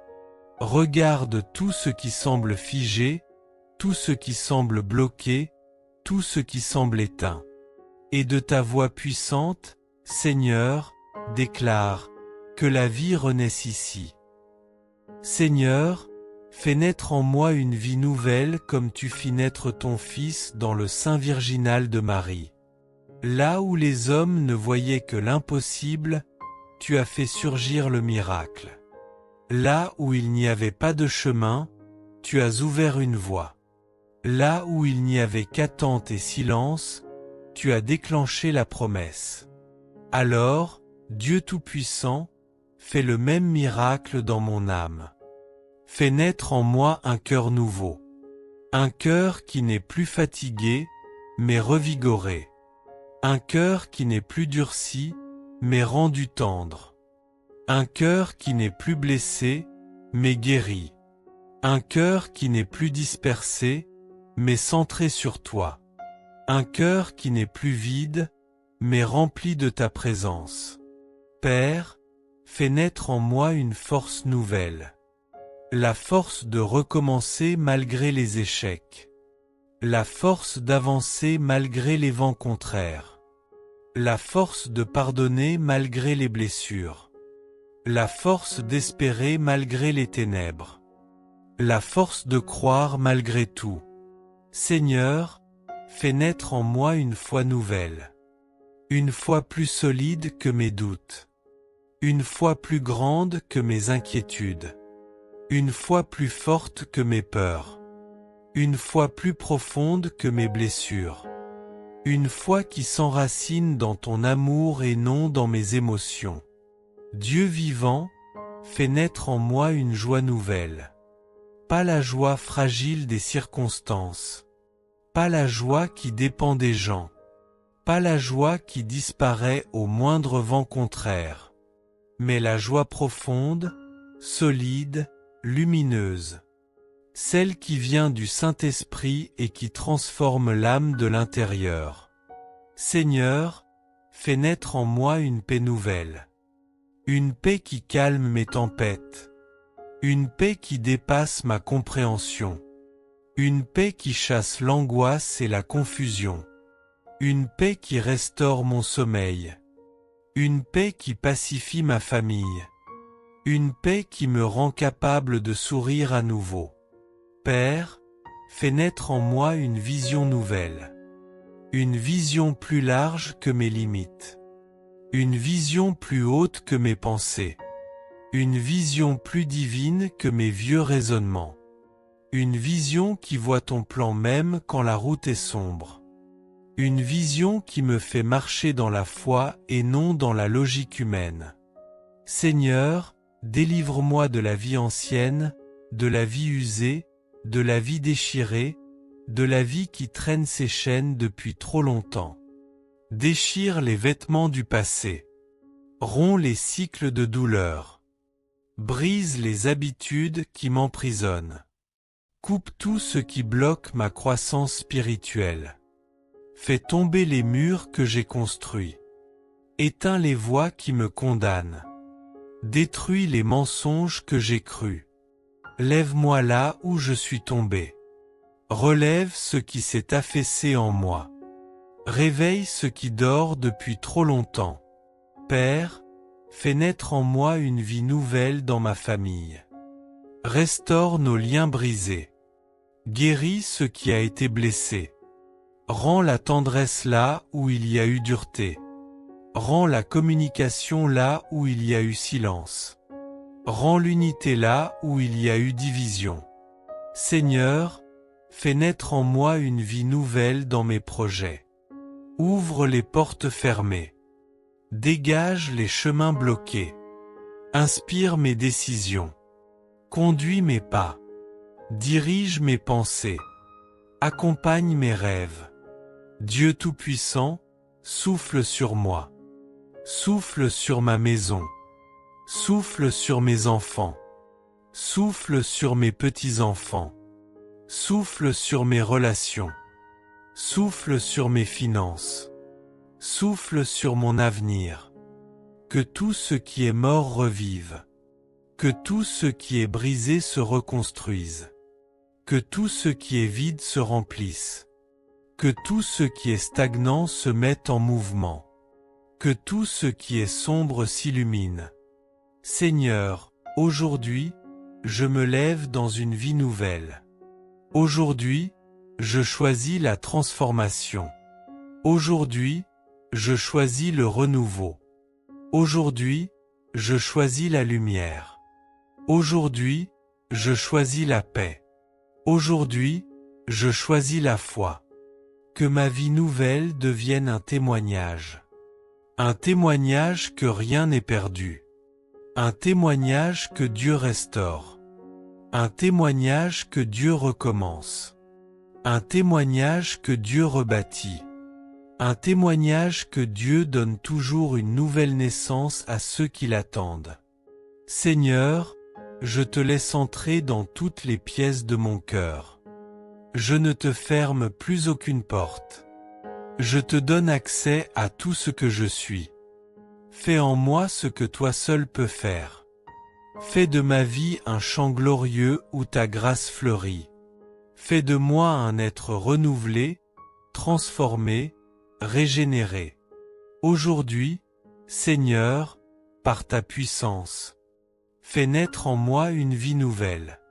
Regarde tout ce qui semble figé, tout ce qui semble bloqué, tout ce qui semble éteint. Et de ta voix puissante, Seigneur, déclare que la vie renaisse ici. Seigneur, fais naître en moi une vie nouvelle comme tu fis naître ton Fils dans le sein virginal de Marie. Là où les hommes ne voyaient que l'impossible, tu as fait surgir le miracle. Là où il n'y avait pas de chemin, tu as ouvert une voie. Là où il n'y avait qu'attente et silence, tu as déclenché la promesse. Alors, Dieu Tout-Puissant, fais le même miracle dans mon âme. Fais naître en moi un cœur nouveau. Un cœur qui n'est plus fatigué, mais revigoré. Un cœur qui n'est plus durci, mais rendu tendre. Un cœur qui n'est plus blessé, mais guéri. Un cœur qui n'est plus dispersé, mais centré sur toi. Un cœur qui n'est plus vide, mais rempli de ta présence. Père, fais naître en moi une force nouvelle. La force de recommencer malgré les échecs. La force d'avancer malgré les vents contraires. La force de pardonner malgré les blessures. La force d'espérer malgré les ténèbres. La force de croire malgré tout. Seigneur, fais naître en moi une foi nouvelle. Une foi plus solide que mes doutes. Une foi plus grande que mes inquiétudes. Une foi plus forte que mes peurs. Une foi plus profonde que mes blessures. Une foi qui s'enracine dans ton amour et non dans mes émotions. Dieu vivant, fais naître en moi une joie nouvelle. Pas la joie fragile des circonstances. Pas la joie qui dépend des gens. Pas la joie qui disparaît au moindre vent contraire. Mais la joie profonde, solide, lumineuse. Celle qui vient du Saint-Esprit et qui transforme l'âme de l'intérieur. Seigneur, fais naître en moi une paix nouvelle. Une paix qui calme mes tempêtes. Une paix qui dépasse ma compréhension. Une paix qui chasse l'angoisse et la confusion. Une paix qui restaure mon sommeil. Une paix qui pacifie ma famille. Une paix qui me rend capable de sourire à nouveau. Père, fais naître en moi une vision nouvelle. Une vision plus large que mes limites. Une vision plus haute que mes pensées. Une vision plus divine que mes vieux raisonnements. Une vision qui voit ton plan même quand la route est sombre. Une vision qui me fait marcher dans la foi et non dans la logique humaine. Seigneur, délivre-moi de la vie ancienne, de la vie usée, de la vie déchirée, de la vie qui traîne ses chaînes depuis trop longtemps. Déchire les vêtements du passé. Romps les cycles de douleur. Brise les habitudes qui m'emprisonnent. Coupe tout ce qui bloque ma croissance spirituelle. Fais tomber les murs que j'ai construits. Éteins les voix qui me condamnent. Détruis les mensonges que j'ai crus. Lève-moi là où je suis tombé. Relève ce qui s'est affaissé en moi. Réveille ce qui dort depuis trop longtemps. Père, fais naître en moi une vie nouvelle dans ma famille. Restaure nos liens brisés. Guéris ce qui a été blessé. Rends la tendresse là où il y a eu dureté. Rends la communication là où il y a eu silence. Rends l'unité là où il y a eu division. Seigneur, fais naître en moi une vie nouvelle dans mes projets. Ouvre les portes fermées. Dégage les chemins bloqués. Inspire mes décisions. Conduis mes pas. Dirige mes pensées. Accompagne mes rêves. Dieu Tout-Puissant, souffle sur moi. Souffle sur ma maison. Souffle sur mes enfants. Souffle sur mes petits-enfants. Souffle sur mes relations. Souffle sur mes finances. Souffle sur mon avenir. Que tout ce qui est mort revive. Que tout ce qui est brisé se reconstruise. Que tout ce qui est vide se remplisse. Que tout ce qui est stagnant se mette en mouvement. Que tout ce qui est sombre s'illumine. Seigneur, aujourd'hui, je me lève dans une vie nouvelle. Aujourd'hui, je choisis la transformation. Aujourd'hui, je choisis le renouveau. Aujourd'hui, je choisis la lumière. Aujourd'hui, je choisis la paix. Aujourd'hui, je choisis la foi. Que ma vie nouvelle devienne un témoignage. Un témoignage que rien n'est perdu. Un témoignage que Dieu restaure. Un témoignage que Dieu recommence. Un témoignage que Dieu rebâtit. Un témoignage que Dieu donne toujours une nouvelle naissance à ceux qui l'attendent. Seigneur, je te laisse entrer dans toutes les pièces de mon cœur. Je ne te ferme plus aucune porte. Je te donne accès à tout ce que je suis. Fais en moi ce que toi seul peux faire. Fais de ma vie un champ glorieux où ta grâce fleurit. Fais de moi un être renouvelé, transformé, régénéré. Aujourd'hui, Seigneur, par ta puissance, fais naître en moi une vie nouvelle.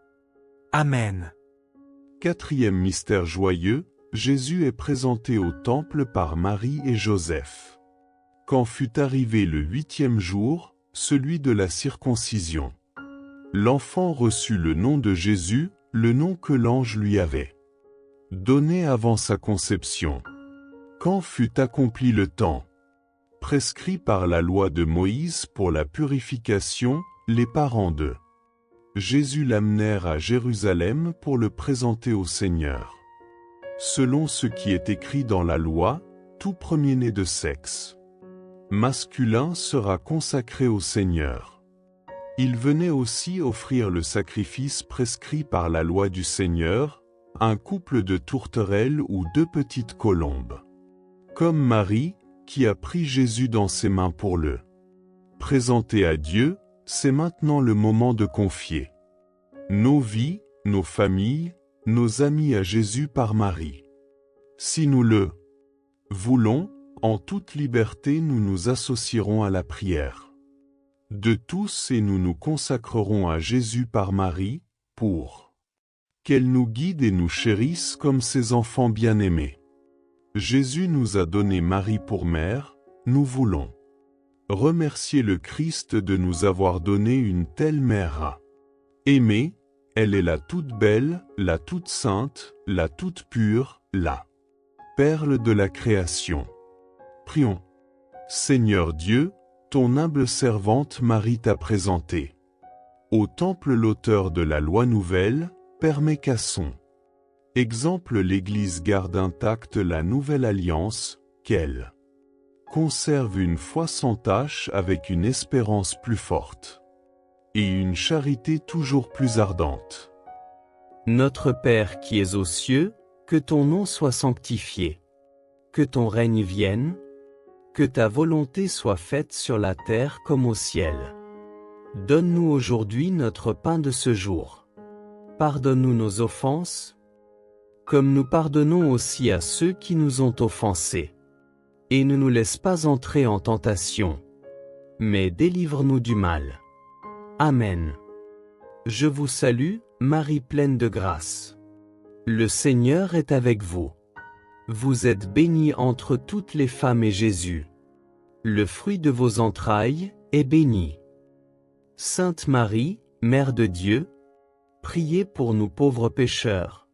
Amen. Quatrième mystère joyeux, Jésus est présenté au temple par Marie et Joseph. Quand fut arrivé le 8e jour, celui de la circoncision, l'enfant reçut le nom de Jésus, le nom que l'ange lui avait donné avant sa conception. Quand fut accompli le temps prescrit par la loi de Moïse pour la purification, les parents de Jésus l'amenèrent à Jérusalem pour le présenter au Seigneur. Selon ce qui est écrit dans la loi, tout premier-né de sexe masculin sera consacré au Seigneur. Il venait aussi offrir le sacrifice prescrit par la loi du Seigneur, un couple de tourterelles ou 2 petites colombes. Comme Marie, qui a pris Jésus dans ses mains pour le présenter à Dieu, c'est maintenant le moment de confier nos vies, nos familles, nos amis à Jésus par Marie. Si nous le voulons, en toute liberté nous nous associerons à la prière de tous et nous nous consacrerons à Jésus par Marie, pour qu'elle nous guide et nous chérisse comme ses enfants bien-aimés. Jésus nous a donné Marie pour mère, nous voulons remercier le Christ de nous avoir donné une telle mère à aimer. Elle est la toute belle, la toute sainte, la toute pure, la perle de la création. Prions. Seigneur Dieu, ton humble servante Marie t'a présenté au temple l'auteur de la loi nouvelle, permet qu'à son exemple l'Église garde intacte la nouvelle alliance, qu'elle conserve une foi sans tache avec une espérance plus forte et une charité toujours plus ardente. Notre Père qui es aux cieux, que ton nom soit sanctifié. Que ton règne vienne. Que ta volonté soit faite sur la terre comme au ciel. Donne-nous aujourd'hui notre pain de ce jour. Pardonne-nous nos offenses, comme nous pardonnons aussi à ceux qui nous ont offensés. Et ne nous laisse pas entrer en tentation, mais délivre-nous du mal. Amen. Je vous salue, Marie pleine de grâce. Le Seigneur est avec vous. Vous êtes bénie entre toutes les femmes et Jésus, le fruit de vos entrailles, est béni. Sainte Marie, Mère de Dieu, priez pour nous pauvres pécheurs,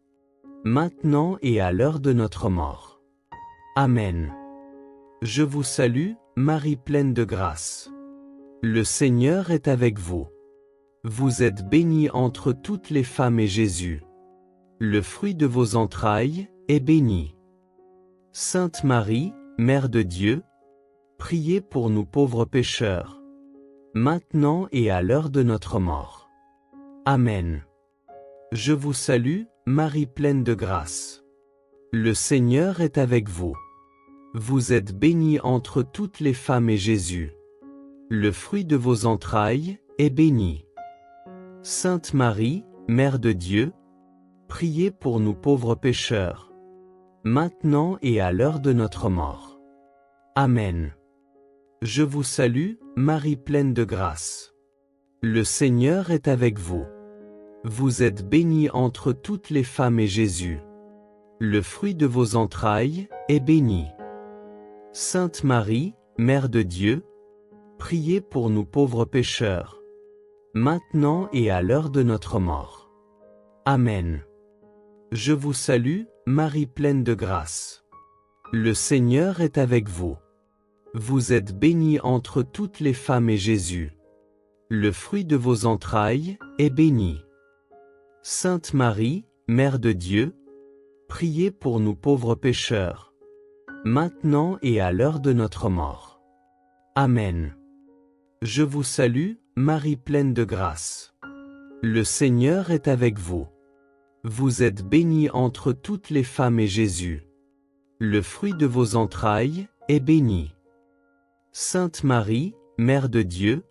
maintenant et à l'heure de notre mort. Amen. Je vous salue, Marie pleine de grâce. Le Seigneur est avec vous. Vous êtes bénie entre toutes les femmes et Jésus, le fruit de vos entrailles, est béni. Sainte Marie, Mère de Dieu, priez pour nous pauvres pécheurs, maintenant et à l'heure de notre mort. Amen. Je vous salue, Marie pleine de grâce. Le Seigneur est avec vous. Vous êtes bénie entre toutes les femmes et Jésus, le fruit de vos entrailles, est béni. Sainte Marie, Mère de Dieu, priez pour nous pauvres pécheurs, maintenant et à l'heure de notre mort. Amen. Je vous salue, Marie pleine de grâce. Le Seigneur est avec vous. Vous êtes bénie entre toutes les femmes et Jésus, le fruit de vos entrailles, est béni. Sainte Marie, Mère de Dieu, priez pour nous pauvres pécheurs, maintenant et à l'heure de notre mort. Amen. Je vous salue, Marie pleine de grâce. Le Seigneur est avec vous. Vous êtes bénie entre toutes les femmes et Jésus, le fruit de vos entrailles, est béni. Sainte Marie, Mère de Dieu, priez pour nous pauvres pécheurs, maintenant et à l'heure de notre mort. Amen. Je vous salue, Marie pleine de grâce. Le Seigneur est avec vous. Vous êtes bénie entre toutes les femmes et Jésus, le fruit de vos entrailles, est béni. Sainte Marie, Mère de Dieu,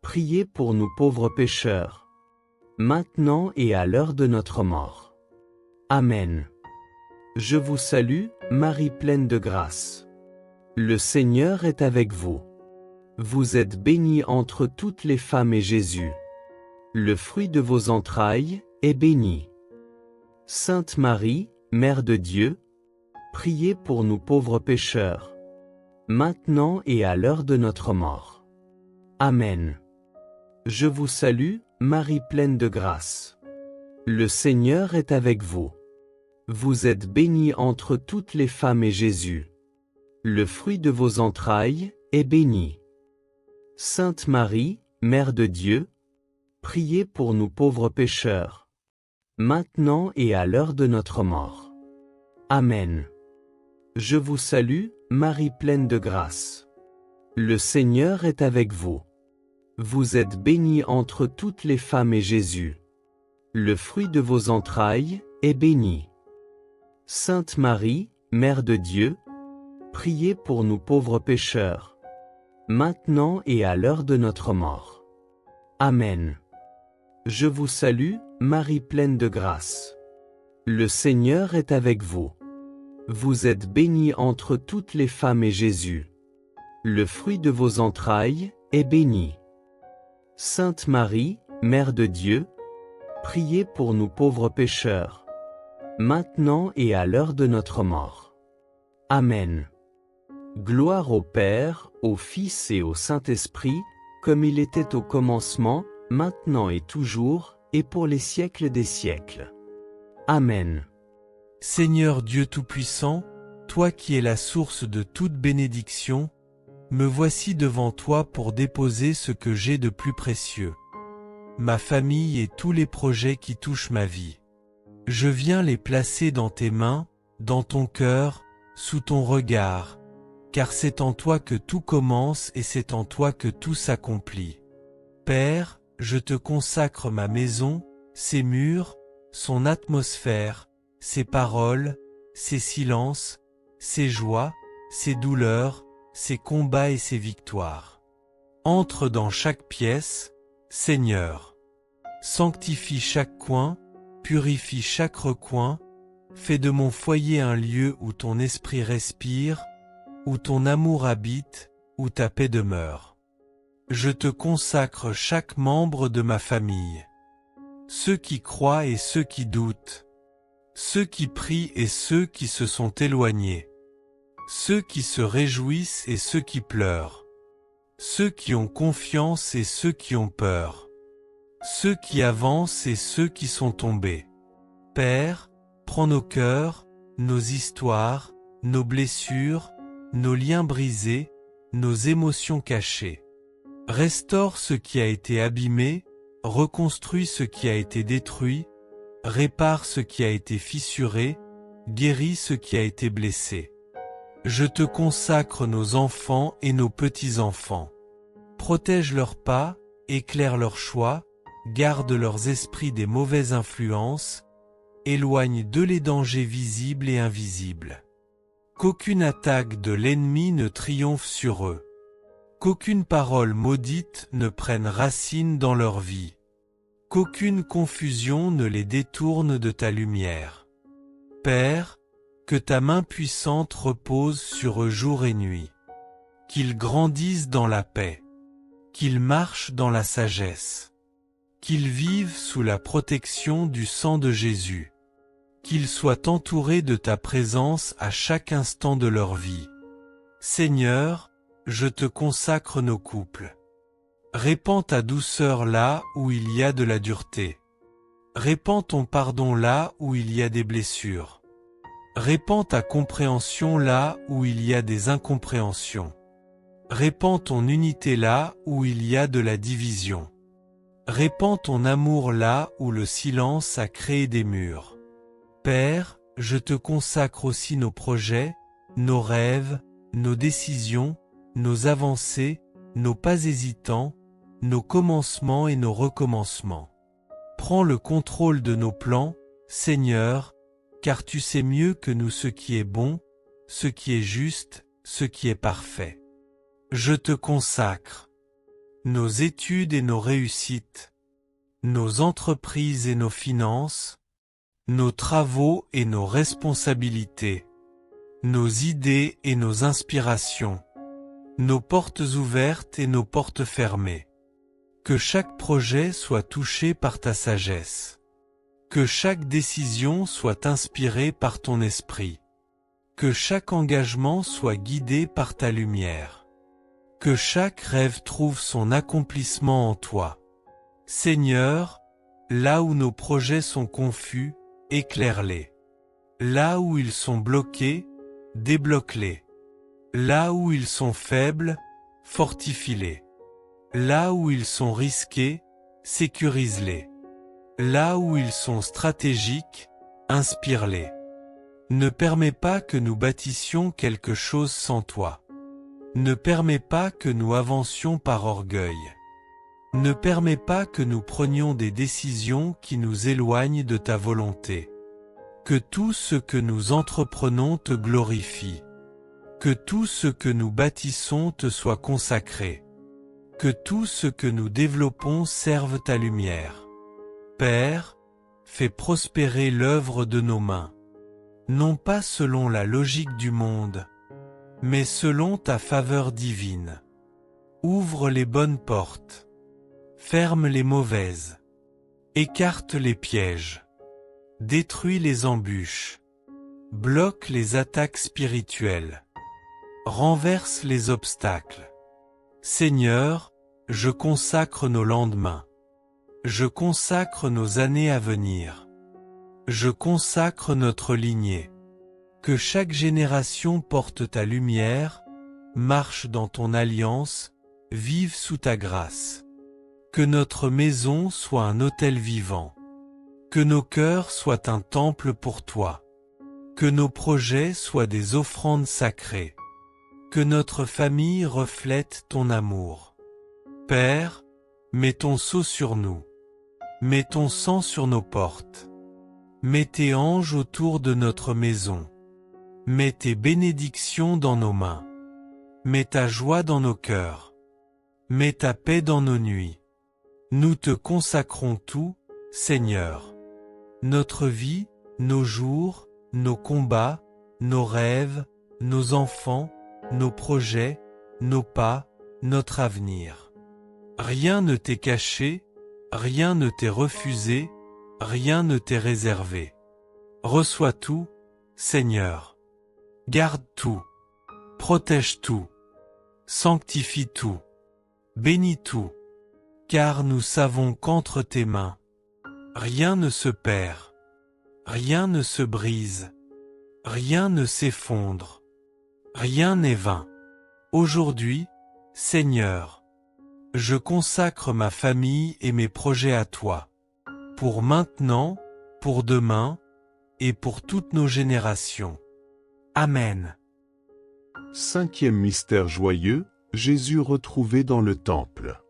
priez pour nous pauvres pécheurs, maintenant et à l'heure de notre mort. Amen. Je vous salue, Marie pleine de grâce. Le Seigneur est avec vous. Vous êtes bénie entre toutes les femmes et Jésus, le fruit de vos entrailles, est béni. Sainte Marie, Mère de Dieu, priez pour nous pauvres pécheurs, maintenant et à l'heure de notre mort. Amen. Je vous salue, Marie pleine de grâce. Le Seigneur est avec vous. Vous êtes bénie entre toutes les femmes et Jésus, le fruit de vos entrailles, est béni. Sainte Marie, Mère de Dieu, priez pour nous pauvres pécheurs, maintenant et à l'heure de notre mort. Amen. Je vous salue, Marie pleine de grâce. Le Seigneur est avec vous. Vous êtes bénie entre toutes les femmes et Jésus, le fruit de vos entrailles, est béni. Sainte Marie, Mère de Dieu, priez pour nous pauvres pécheurs, maintenant et à l'heure de notre mort. Amen. Je vous salue, Marie pleine de grâce. Le Seigneur est avec vous. Vous êtes bénie entre toutes les femmes et Jésus, le fruit de vos entrailles, est béni. Sainte Marie, Mère de Dieu, priez pour nous pauvres pécheurs, maintenant et à l'heure de notre mort. Amen. Gloire au Père, au Fils et au Saint-Esprit, comme il était au commencement, maintenant et toujours, et pour les siècles des siècles. Amen. Seigneur Dieu Tout-Puissant, toi qui es la source de toute bénédiction, me voici devant toi pour déposer ce que j'ai de plus précieux, ma famille et tous les projets qui touchent ma vie. Je viens les placer dans tes mains, dans ton cœur, sous ton regard, car c'est en toi que tout commence et c'est en toi que tout s'accomplit. Père, je te consacre ma maison, ses murs, son atmosphère, ses paroles, ses silences, ses joies, ses douleurs, ses combats et ses victoires. Entre dans chaque pièce, Seigneur. Sanctifie chaque coin, purifie chaque recoin, fais de mon foyer un lieu où ton esprit respire, où ton amour habite, où ta paix demeure. Je te consacre chaque membre de ma famille. Ceux qui croient et ceux qui doutent. Ceux qui prient et ceux qui se sont éloignés. Ceux qui se réjouissent et ceux qui pleurent. Ceux qui ont confiance et ceux qui ont peur. Ceux qui avancent et ceux qui sont tombés. Père, prends nos cœurs, nos histoires, nos blessures, nos liens brisés, nos émotions cachées. Restaure ce qui a été abîmé, reconstruis ce qui a été détruit, répare ce qui a été fissuré, guéris ce qui a été blessé. Je te consacre nos enfants et nos petits-enfants. Protège leurs pas, éclaire leurs choix, garde leurs esprits des mauvaises influences, éloigne d'eux les dangers visibles et invisibles. Qu'aucune attaque de l'ennemi ne triomphe sur eux. Qu'aucune parole maudite ne prenne racine dans leur vie. Qu'aucune confusion ne les détourne de ta lumière. Père, que ta main puissante repose sur eux jour et nuit. Qu'ils grandissent dans la paix. Qu'ils marchent dans la sagesse. Qu'ils vivent sous la protection du sang de Jésus. Qu'ils soient entourés de ta présence à chaque instant de leur vie. Seigneur, je te consacre nos couples. Répands ta douceur là où il y a de la dureté. Répands ton pardon là où il y a des blessures. Répands ta compréhension là où il y a des incompréhensions. Répands ton unité là où il y a de la division. Répands ton amour là où le silence a créé des murs. Père, je te consacre aussi nos projets, nos rêves, nos décisions, nos avancées, nos pas hésitants, nos commencements et nos recommencements. Prends le contrôle de nos plans, Seigneur, car tu sais mieux que nous ce qui est bon, ce qui est juste, ce qui est parfait. Je te consacre nos études et nos réussites, nos entreprises et nos finances, nos travaux et nos responsabilités, nos idées et nos inspirations, nos portes ouvertes et nos portes fermées. Que chaque projet soit touché par ta sagesse. Que chaque décision soit inspirée par ton esprit. Que chaque engagement soit guidé par ta lumière. Que chaque rêve trouve son accomplissement en toi. Seigneur, là où nos projets sont confus, éclaire-les. Là où ils sont bloqués, débloque-les. Là où ils sont faibles, fortifie-les. Là où ils sont risqués, sécurise-les. Là où ils sont stratégiques, inspire-les. Ne permets pas que nous bâtissions quelque chose sans toi. Ne permets pas que nous avancions par orgueil. Ne permets pas que nous prenions des décisions qui nous éloignent de ta volonté. Que tout ce que nous entreprenons te glorifie. Que tout ce que nous bâtissons te soit consacré. Que tout ce que nous développons serve ta lumière. Père, fais prospérer l'œuvre de nos mains. Non pas selon la logique du monde, mais selon ta faveur divine. Ouvre les bonnes portes. Ferme les mauvaises. Écarte les pièges. Détruis les embûches. Bloque les attaques spirituelles. Renverse les obstacles. Seigneur, je consacre nos lendemains. Je consacre nos années à venir. Je consacre notre lignée. Que chaque génération porte ta lumière, marche dans ton alliance, vive sous ta grâce. Que notre maison soit un autel vivant. Que nos cœurs soient un temple pour toi. Que nos projets soient des offrandes sacrées. Que notre famille reflète ton amour. Père, mets ton sceau sur nous. Mets ton sang sur nos portes. Mets tes anges autour de notre maison. Mets tes bénédictions dans nos mains. Mets ta joie dans nos cœurs. Mets ta paix dans nos nuits. Nous te consacrons tout, Seigneur. Notre vie, nos jours, nos combats, nos rêves, nos enfants, nos projets, nos pas, notre avenir. Rien ne t'est caché, rien ne t'est refusé, rien ne t'est réservé. Reçois tout, Seigneur. Garde tout. Protège tout. Sanctifie tout. Bénis tout. Car nous savons qu'entre tes mains, rien ne se perd, rien ne se brise, rien ne s'effondre, rien n'est vain. Aujourd'hui, Seigneur, je consacre ma famille et mes projets à toi, pour maintenant, pour demain, et pour toutes nos générations. Amen. Cinquième mystère joyeux, Jésus retrouvé dans le temple.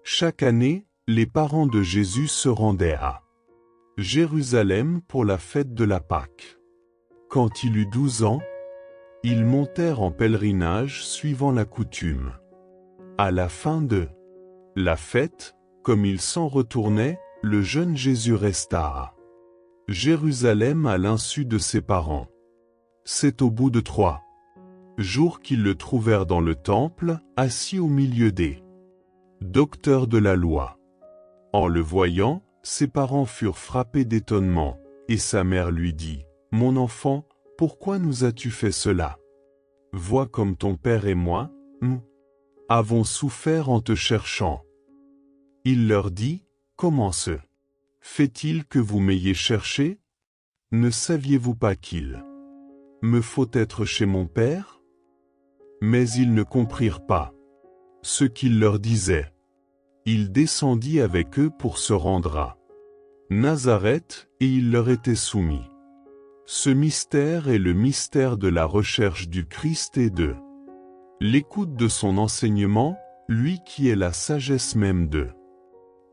Chaque année, les parents de Jésus se rendaient à Jérusalem pour la fête de la Pâque. Quand il eut 12 ans, ils montèrent en pèlerinage suivant la coutume. À la fin de la fête, comme ils s'en retournaient, le jeune Jésus resta à Jérusalem à l'insu de ses parents. C'est au bout de 3 jours qu'ils le trouvèrent dans le temple, assis au milieu des docteurs de la loi. En le voyant, ses parents furent frappés d'étonnement, et sa mère lui dit, « Mon enfant, pourquoi nous as-tu fait cela? Vois comme ton père et moi, nous avons souffert en te cherchant. » Il leur dit, « Comment se fait-il que vous m'ayez cherché? Ne saviez-vous pas qu'il me faut être chez mon père? » Mais ils ne comprirent pas ce qu'il leur disait. Il descendit avec eux pour se rendre à Nazareth, et il leur était soumis. Ce mystère est le mystère de la recherche du Christ et de l'écoute de son enseignement. lui qui est la sagesse même de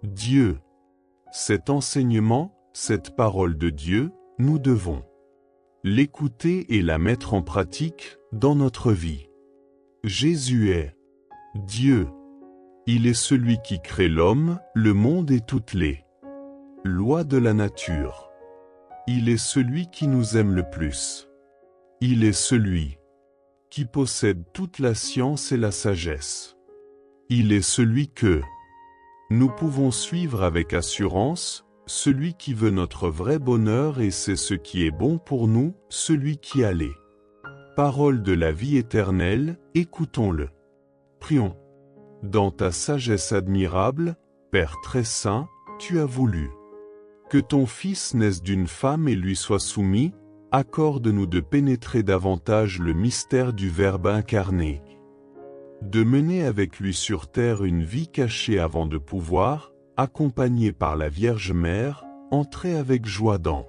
Dieu. Cet enseignement, cette parole de Dieu, nous devons l'écouter et la mettre en pratique dans notre vie. Jésus est Dieu. Il est celui qui crée l'homme, le monde et toutes les lois de la nature. Il est celui qui nous aime le plus. Il est celui qui possède toute la science et la sagesse. Il est celui que nous pouvons suivre avec assurance, celui qui veut notre vrai bonheur et c'est ce qui est bon pour nous, celui qui a les paroles de la vie éternelle, écoutons-le. Prions. Dans ta sagesse admirable, Père très saint, tu as voulu que ton Fils naisse d'une femme et lui soit soumis, accorde-nous de pénétrer davantage le mystère du Verbe incarné, de mener avec lui sur terre une vie cachée avant de pouvoir, accompagné par la Vierge Mère, entrer avec joie dans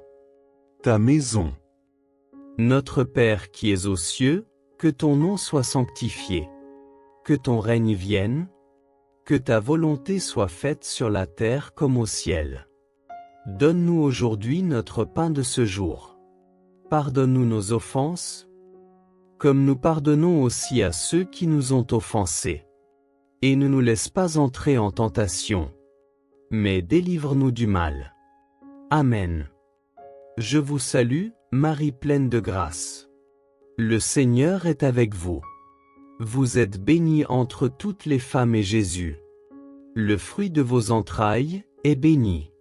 ta maison. Notre Père qui es aux cieux, que ton nom soit sanctifié. Que ton règne vienne. Que ta volonté soit faite sur la terre comme au ciel. Donne-nous aujourd'hui notre pain de ce jour. Pardonne-nous nos offenses, comme nous pardonnons aussi à ceux qui nous ont offensés. Et ne nous laisse pas entrer en tentation, mais délivre-nous du mal. Amen. Je vous salue, Marie pleine de grâce. Le Seigneur est avec vous. Vous êtes bénie entre toutes les femmes et Jésus, le fruit de vos entrailles, est béni.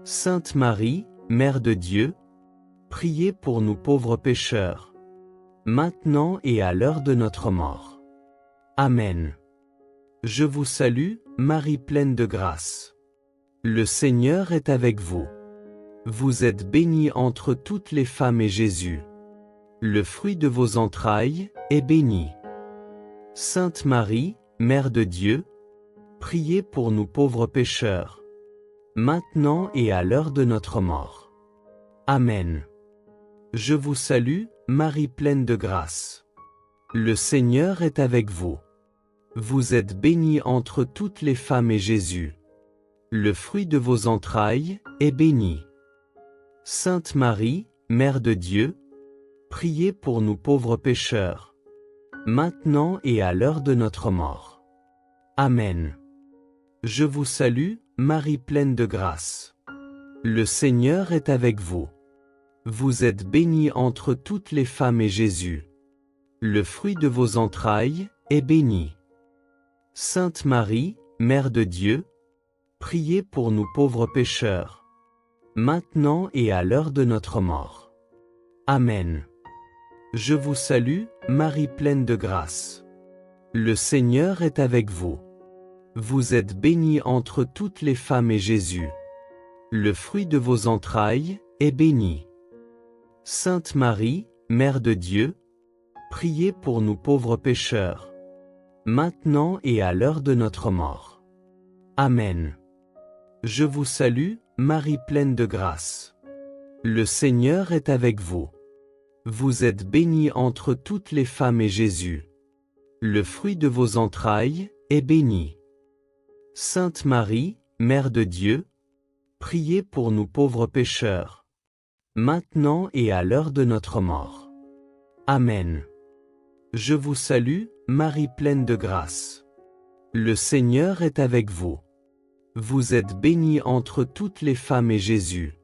Sainte Marie, Mère de Dieu, priez pour nous pauvres pécheurs, maintenant et à l'heure de notre mort. Amen. Je vous salue, Marie pleine de grâce. Le Seigneur est avec vous. Vous êtes bénie entre toutes les femmes et Jésus, le fruit de vos entrailles, est béni. Sainte Marie, Mère de Dieu, priez pour nous pauvres pécheurs, maintenant et à l'heure de notre mort. Amen. Je vous salue, Marie pleine de grâce. Le Seigneur est avec vous. Vous êtes bénie entre toutes les femmes et Jésus, le fruit de vos entrailles, est béni. Sainte Marie, Mère de Dieu, priez pour nous pauvres pécheurs, maintenant et à l'heure de notre mort. Amen. Je vous salue, Marie pleine de grâce. Le Seigneur est avec vous. Vous êtes bénie entre toutes les femmes et Jésus, le fruit de vos entrailles, est béni. Sainte Marie, Mère de Dieu, priez pour nous pauvres pécheurs, maintenant et à l'heure de notre mort. Amen. Je vous salue, Marie pleine de grâce. Le Seigneur est avec vous. Vous êtes bénie entre toutes les femmes et Jésus, le fruit de vos entrailles, est béni. Sainte Marie, Mère de Dieu, priez pour nous pauvres pécheurs, maintenant et à l'heure de notre mort. Amen. Je vous salue, Marie pleine de grâce. Le Seigneur est avec vous. Vous êtes bénie entre toutes les femmes et Jésus, le fruit de vos entrailles, est béni. Sainte Marie, Mère de Dieu, priez pour nous pauvres pécheurs, maintenant et à l'heure de notre mort. Amen. Je vous salue, Marie pleine de grâce. Le Seigneur est avec vous. Vous êtes bénie entre toutes les femmes et Jésus,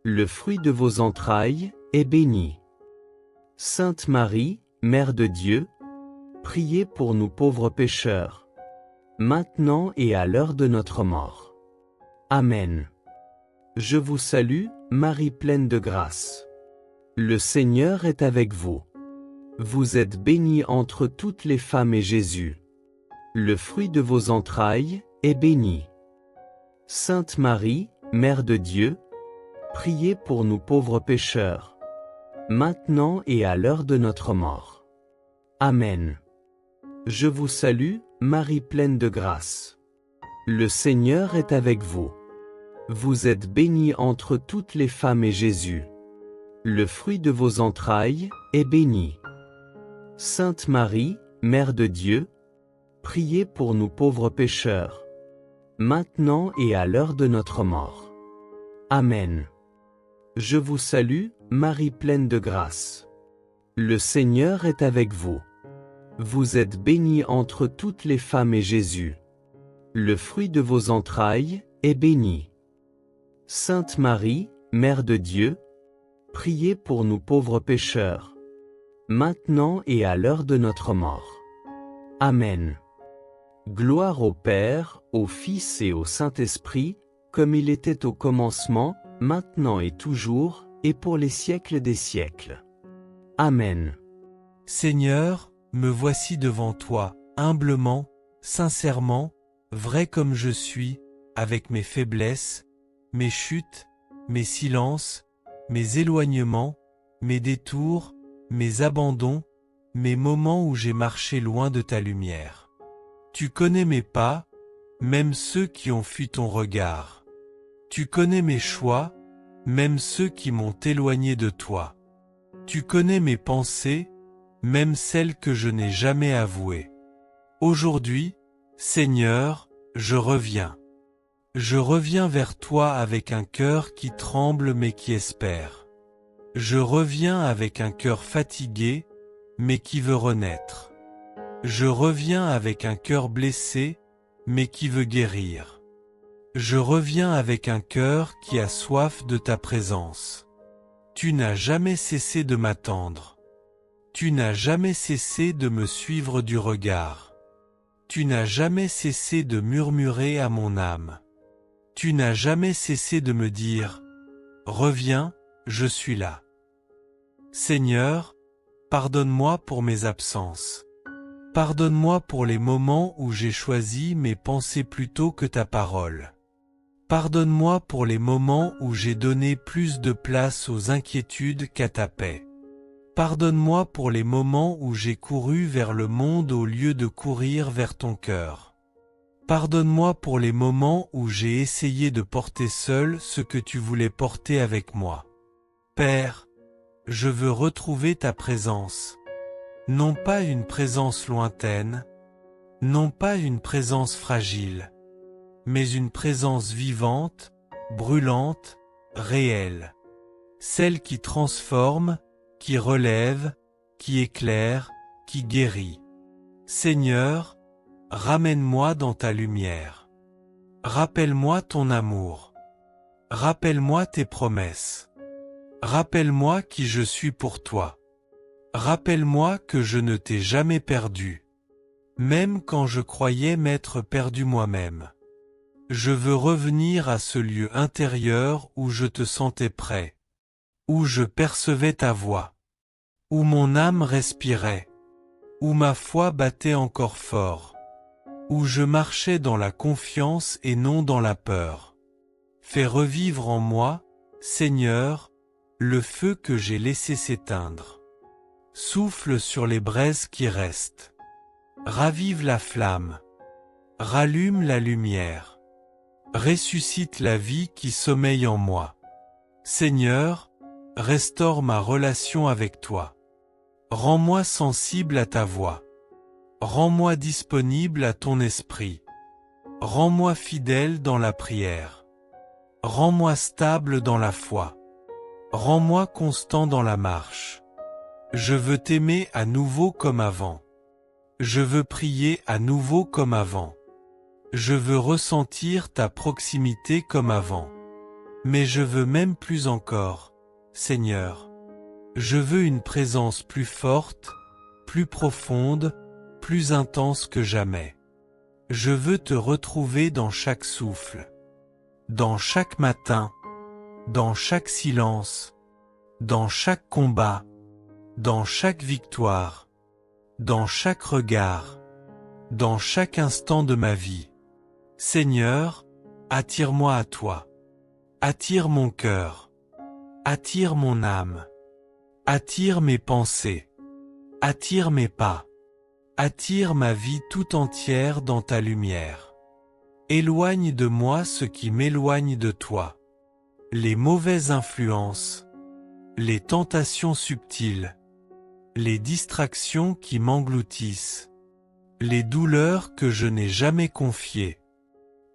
le fruit de vos entrailles, est béni. Sainte Marie, Mère de Dieu, priez pour nous pauvres pécheurs, maintenant et à l'heure de notre mort. Amen. Je vous salue, Marie pleine de grâce. Le Seigneur est avec vous. Vous êtes bénie entre toutes les femmes et Jésus, le fruit de vos entrailles, est béni. Sainte Marie, Mère de Dieu, priez pour nous pauvres pécheurs, maintenant et à l'heure de notre mort. Amen. Je vous salue, Marie pleine de grâce. Le Seigneur est avec vous. Vous êtes bénie entre toutes les femmes et Jésus, le fruit de vos entrailles, est béni. Sainte Marie, Mère de Dieu, priez pour nous pauvres pécheurs, maintenant et à l'heure de notre mort. Amen. Je vous salue, Marie pleine de grâce. Le Seigneur est avec vous. Vous êtes bénie entre toutes les femmes et Jésus, le fruit de vos entrailles, est béni. Sainte Marie, Mère de Dieu, priez pour nous pauvres pécheurs, maintenant et à l'heure de notre mort. Amen. Gloire au Père, au Fils et au Saint-Esprit, comme il était au commencement, maintenant et toujours, et pour les siècles des siècles. Amen. Seigneur, me voici devant toi, humblement, sincèrement, vrai comme je suis, avec mes faiblesses, mes chutes, mes silences, mes éloignements, mes détours, mes abandons, mes moments où j'ai marché loin de ta lumière. Tu connais mes pas, même ceux qui ont fui ton regard. Tu connais mes choix, même ceux qui m'ont éloigné de toi. Tu connais mes pensées, même celles que je n'ai jamais avouées. Aujourd'hui, Seigneur, je reviens. Je reviens vers toi avec un cœur qui tremble mais qui espère. Je reviens avec un cœur fatigué, mais qui veut renaître. Je reviens avec un cœur blessé, mais qui veut guérir. Je reviens avec un cœur qui a soif de ta présence. Tu n'as jamais cessé de m'attendre. Tu n'as jamais cessé de me suivre du regard. Tu n'as jamais cessé de murmurer à mon âme. Tu n'as jamais cessé de me dire « Reviens, je suis là ». Seigneur, pardonne-moi pour mes absences. Pardonne-moi pour les moments où j'ai choisi mes pensées plutôt que ta parole. Pardonne-moi pour les moments où j'ai donné plus de place aux inquiétudes qu'à ta paix. Pardonne-moi pour les moments où j'ai couru vers le monde au lieu de courir vers ton cœur. Pardonne-moi pour les moments où j'ai essayé de porter seul ce que tu voulais porter avec moi. Père, je veux retrouver ta présence. Non pas une présence lointaine, non pas une présence fragile, mais une présence vivante, brûlante, réelle. Celle qui transforme, qui relève, qui éclaire, qui guérit. Seigneur, ramène-moi dans ta lumière. Rappelle-moi ton amour. Rappelle-moi tes promesses. Rappelle-moi qui je suis pour toi. Rappelle-moi que je ne t'ai jamais perdu, même quand je croyais m'être perdu moi-même. Je veux revenir à ce lieu intérieur où je te sentais près, où je percevais ta voix, où mon âme respirait, où ma foi battait encore fort, où je marchais dans la confiance et non dans la peur. Fais revivre en moi, Seigneur, le feu que j'ai laissé s'éteindre. Souffle sur les braises qui restent. Ravive la flamme. Rallume la lumière. Ressuscite la vie qui sommeille en moi. Seigneur, restaure ma relation avec toi. Rends-moi sensible à ta voix. Rends-moi disponible à ton esprit. Rends-moi fidèle dans la prière. Rends-moi stable dans la foi. Rends-moi constant dans la marche. Je veux t'aimer à nouveau comme avant. Je veux prier à nouveau comme avant. Je veux ressentir ta proximité comme avant. Mais je veux même plus encore, Seigneur. Je veux une présence plus forte, plus profonde, plus intense que jamais. Je veux te retrouver dans chaque souffle, dans chaque matin, dans chaque silence, dans chaque combat, dans chaque victoire, dans chaque regard, dans chaque instant de ma vie. Seigneur, attire-moi à toi. Attire mon cœur. Attire mon âme. Attire mes pensées. Attire mes pas. Attire ma vie tout entière dans ta lumière. Éloigne de moi ce qui m'éloigne de toi. Les mauvaises influences, les tentations subtiles, les distractions qui m'engloutissent. les douleurs que je n'ai jamais confiées,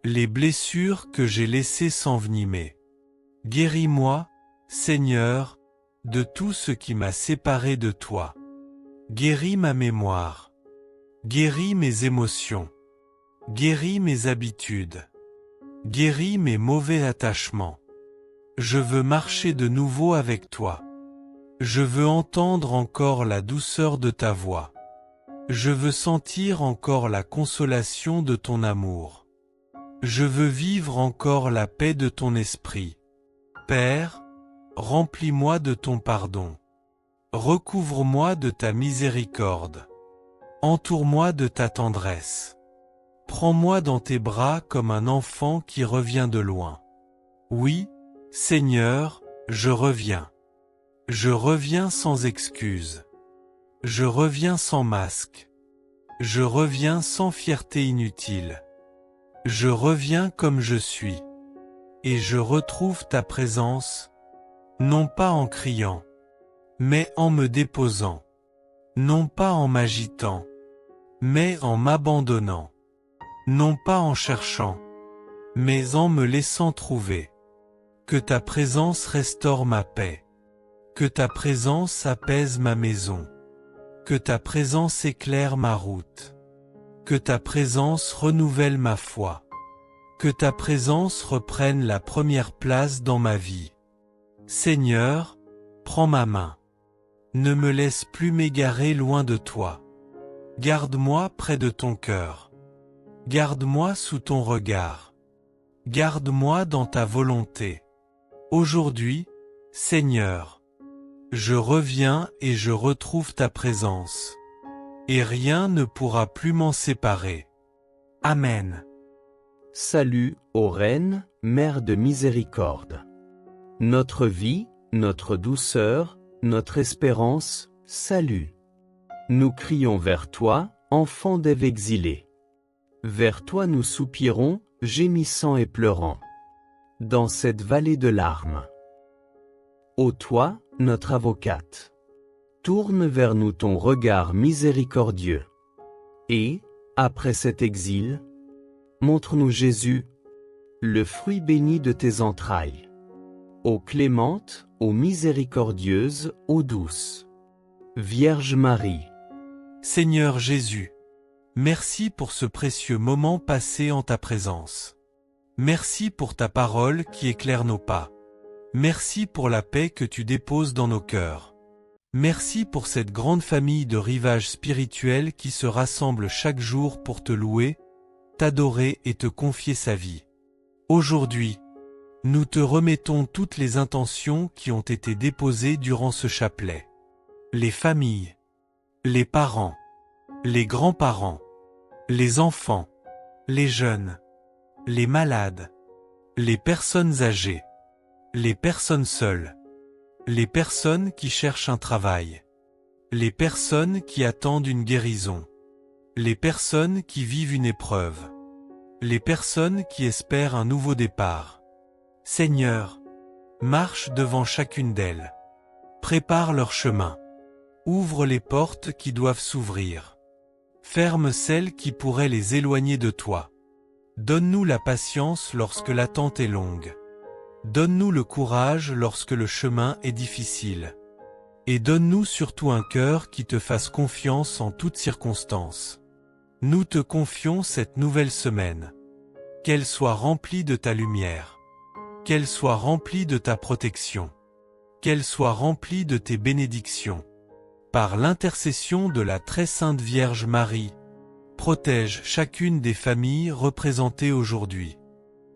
les blessures que j'ai laissées s'envenimer. Guéris-moi, Seigneur, de tout ce qui m'a séparé de toi. Guéris ma mémoire. Guéris mes émotions. Guéris mes habitudes. Guéris mes mauvais attachements. Je veux marcher de nouveau avec toi. Je veux entendre encore la douceur de ta voix. Je veux sentir encore la consolation de ton amour. Je veux vivre encore la paix de ton esprit. Père, remplis-moi de ton pardon. Recouvre-moi de ta miséricorde. Entoure-moi de ta tendresse. Prends-moi dans tes bras comme un enfant qui revient de loin. Oui, Seigneur, je reviens. Je reviens sans excuse. Je reviens sans masque. Je reviens sans fierté inutile. Je reviens comme je suis. Et je retrouve ta présence, non pas en criant, mais en me déposant, non pas en m'agitant, mais en m'abandonnant, non pas en cherchant, mais en me laissant trouver. Que ta présence restaure ma paix. Que ta présence apaise ma maison. Que ta présence éclaire ma route. Que ta présence renouvelle ma foi. Que ta présence reprenne la première place dans ma vie. Seigneur, prends ma main. Ne me laisse plus m'égarer loin de toi. Garde-moi près de ton cœur. Garde-moi sous ton regard. Garde-moi dans ta volonté. Aujourd'hui, Seigneur, je reviens et je retrouve ta présence. Et rien ne pourra plus m'en séparer. Amen. Salut, ô Reine, Mère de miséricorde. Notre vie, notre douceur, notre espérance, salut. Nous crions vers toi, enfants d'Ève exilés. Vers toi nous soupirons, gémissant et pleurant. Dans cette vallée de larmes. Ô toi, notre avocate. Tourne vers nous ton regard miséricordieux. Et, après cet exil, montre-nous Jésus, le fruit béni de tes entrailles. Ô clémente, ô miséricordieuse, ô douce. Vierge Marie. Seigneur Jésus, merci pour ce précieux moment passé en ta présence. Merci pour ta parole qui éclaire nos pas. Merci pour la paix que tu déposes dans nos cœurs. Merci pour cette grande famille de rivages spirituels qui se rassemble chaque jour pour te louer, t'adorer et te confier sa vie. Aujourd'hui, nous te remettons toutes les intentions qui ont été déposées durant ce chapelet. Les familles, les parents, les grands-parents, les enfants, les jeunes, les malades, les personnes âgées, les personnes seules, les personnes qui cherchent un travail, les personnes qui attendent une guérison, les personnes qui vivent une épreuve, les personnes qui espèrent un nouveau départ. Seigneur, marche devant chacune d'elles. Prépare leur chemin. Ouvre les portes qui doivent s'ouvrir. Ferme celles qui pourraient les éloigner de toi. Donne-nous la patience lorsque l'attente est longue. Donne-nous le courage lorsque le chemin est difficile. Et donne-nous surtout un cœur qui te fasse confiance en toutes circonstances. Nous te confions cette nouvelle semaine. Qu'elle soit remplie de ta lumière. Qu'elle soit remplie de ta protection. Qu'elle soit remplie de tes bénédictions. Par l'intercession de la très sainte Vierge Marie, protège chacune des familles représentées aujourd'hui.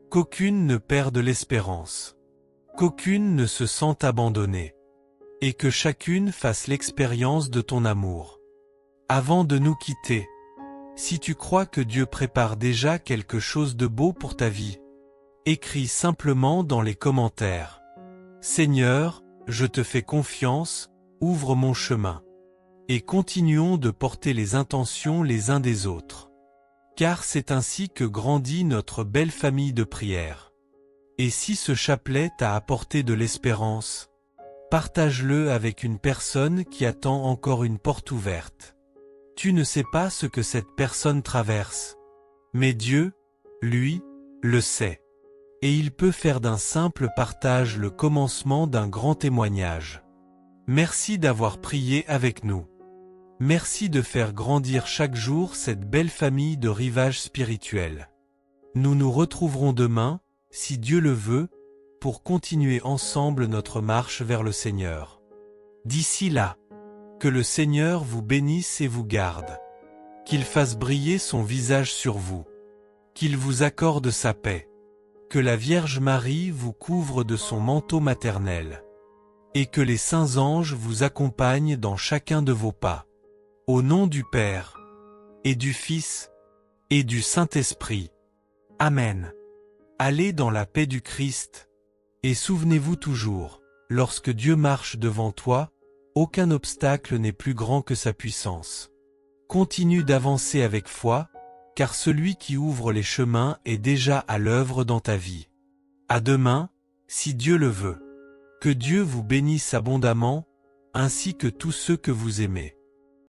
Qu'aucune ne perde l'espérance. Qu'aucune ne se sente abandonnée. Et que chacune fasse l'expérience de ton amour. Avant de nous quitter, si tu crois que Dieu prépare déjà quelque chose de beau pour ta vie, écris simplement dans les commentaires. Seigneur, je te fais confiance, ouvre mon chemin. Et continuons de porter les intentions les uns des autres. Car c'est ainsi que grandit notre belle famille de prière. Et si ce chapelet t'a apporté de l'espérance, partage-le avec une personne qui attend encore une porte ouverte. Tu ne sais pas ce que cette personne traverse. Mais Dieu, lui, le sait. Et il peut faire d'un simple partage le commencement d'un grand témoignage. Merci d'avoir prié avec nous. Merci de faire grandir chaque jour cette belle famille de rivages spirituels. Nous nous retrouverons demain, si Dieu le veut, pour continuer ensemble notre marche vers le Seigneur. D'ici là, que le Seigneur vous bénisse et vous garde. Qu'il fasse briller son visage sur vous. Qu'il vous accorde sa paix. Que la Vierge Marie vous couvre de son manteau maternel. Et que les saints anges vous accompagnent dans chacun de vos pas. Au nom du Père, et du Fils, et du Saint-Esprit. Amen. Allez dans la paix du Christ. Et souvenez-vous toujours, lorsque Dieu marche devant toi, aucun obstacle n'est plus grand que sa puissance. Continue d'avancer avec foi, car celui qui ouvre les chemins est déjà à l'œuvre dans ta vie. À demain, si Dieu le veut. Que Dieu vous bénisse abondamment, ainsi que tous ceux que vous aimez.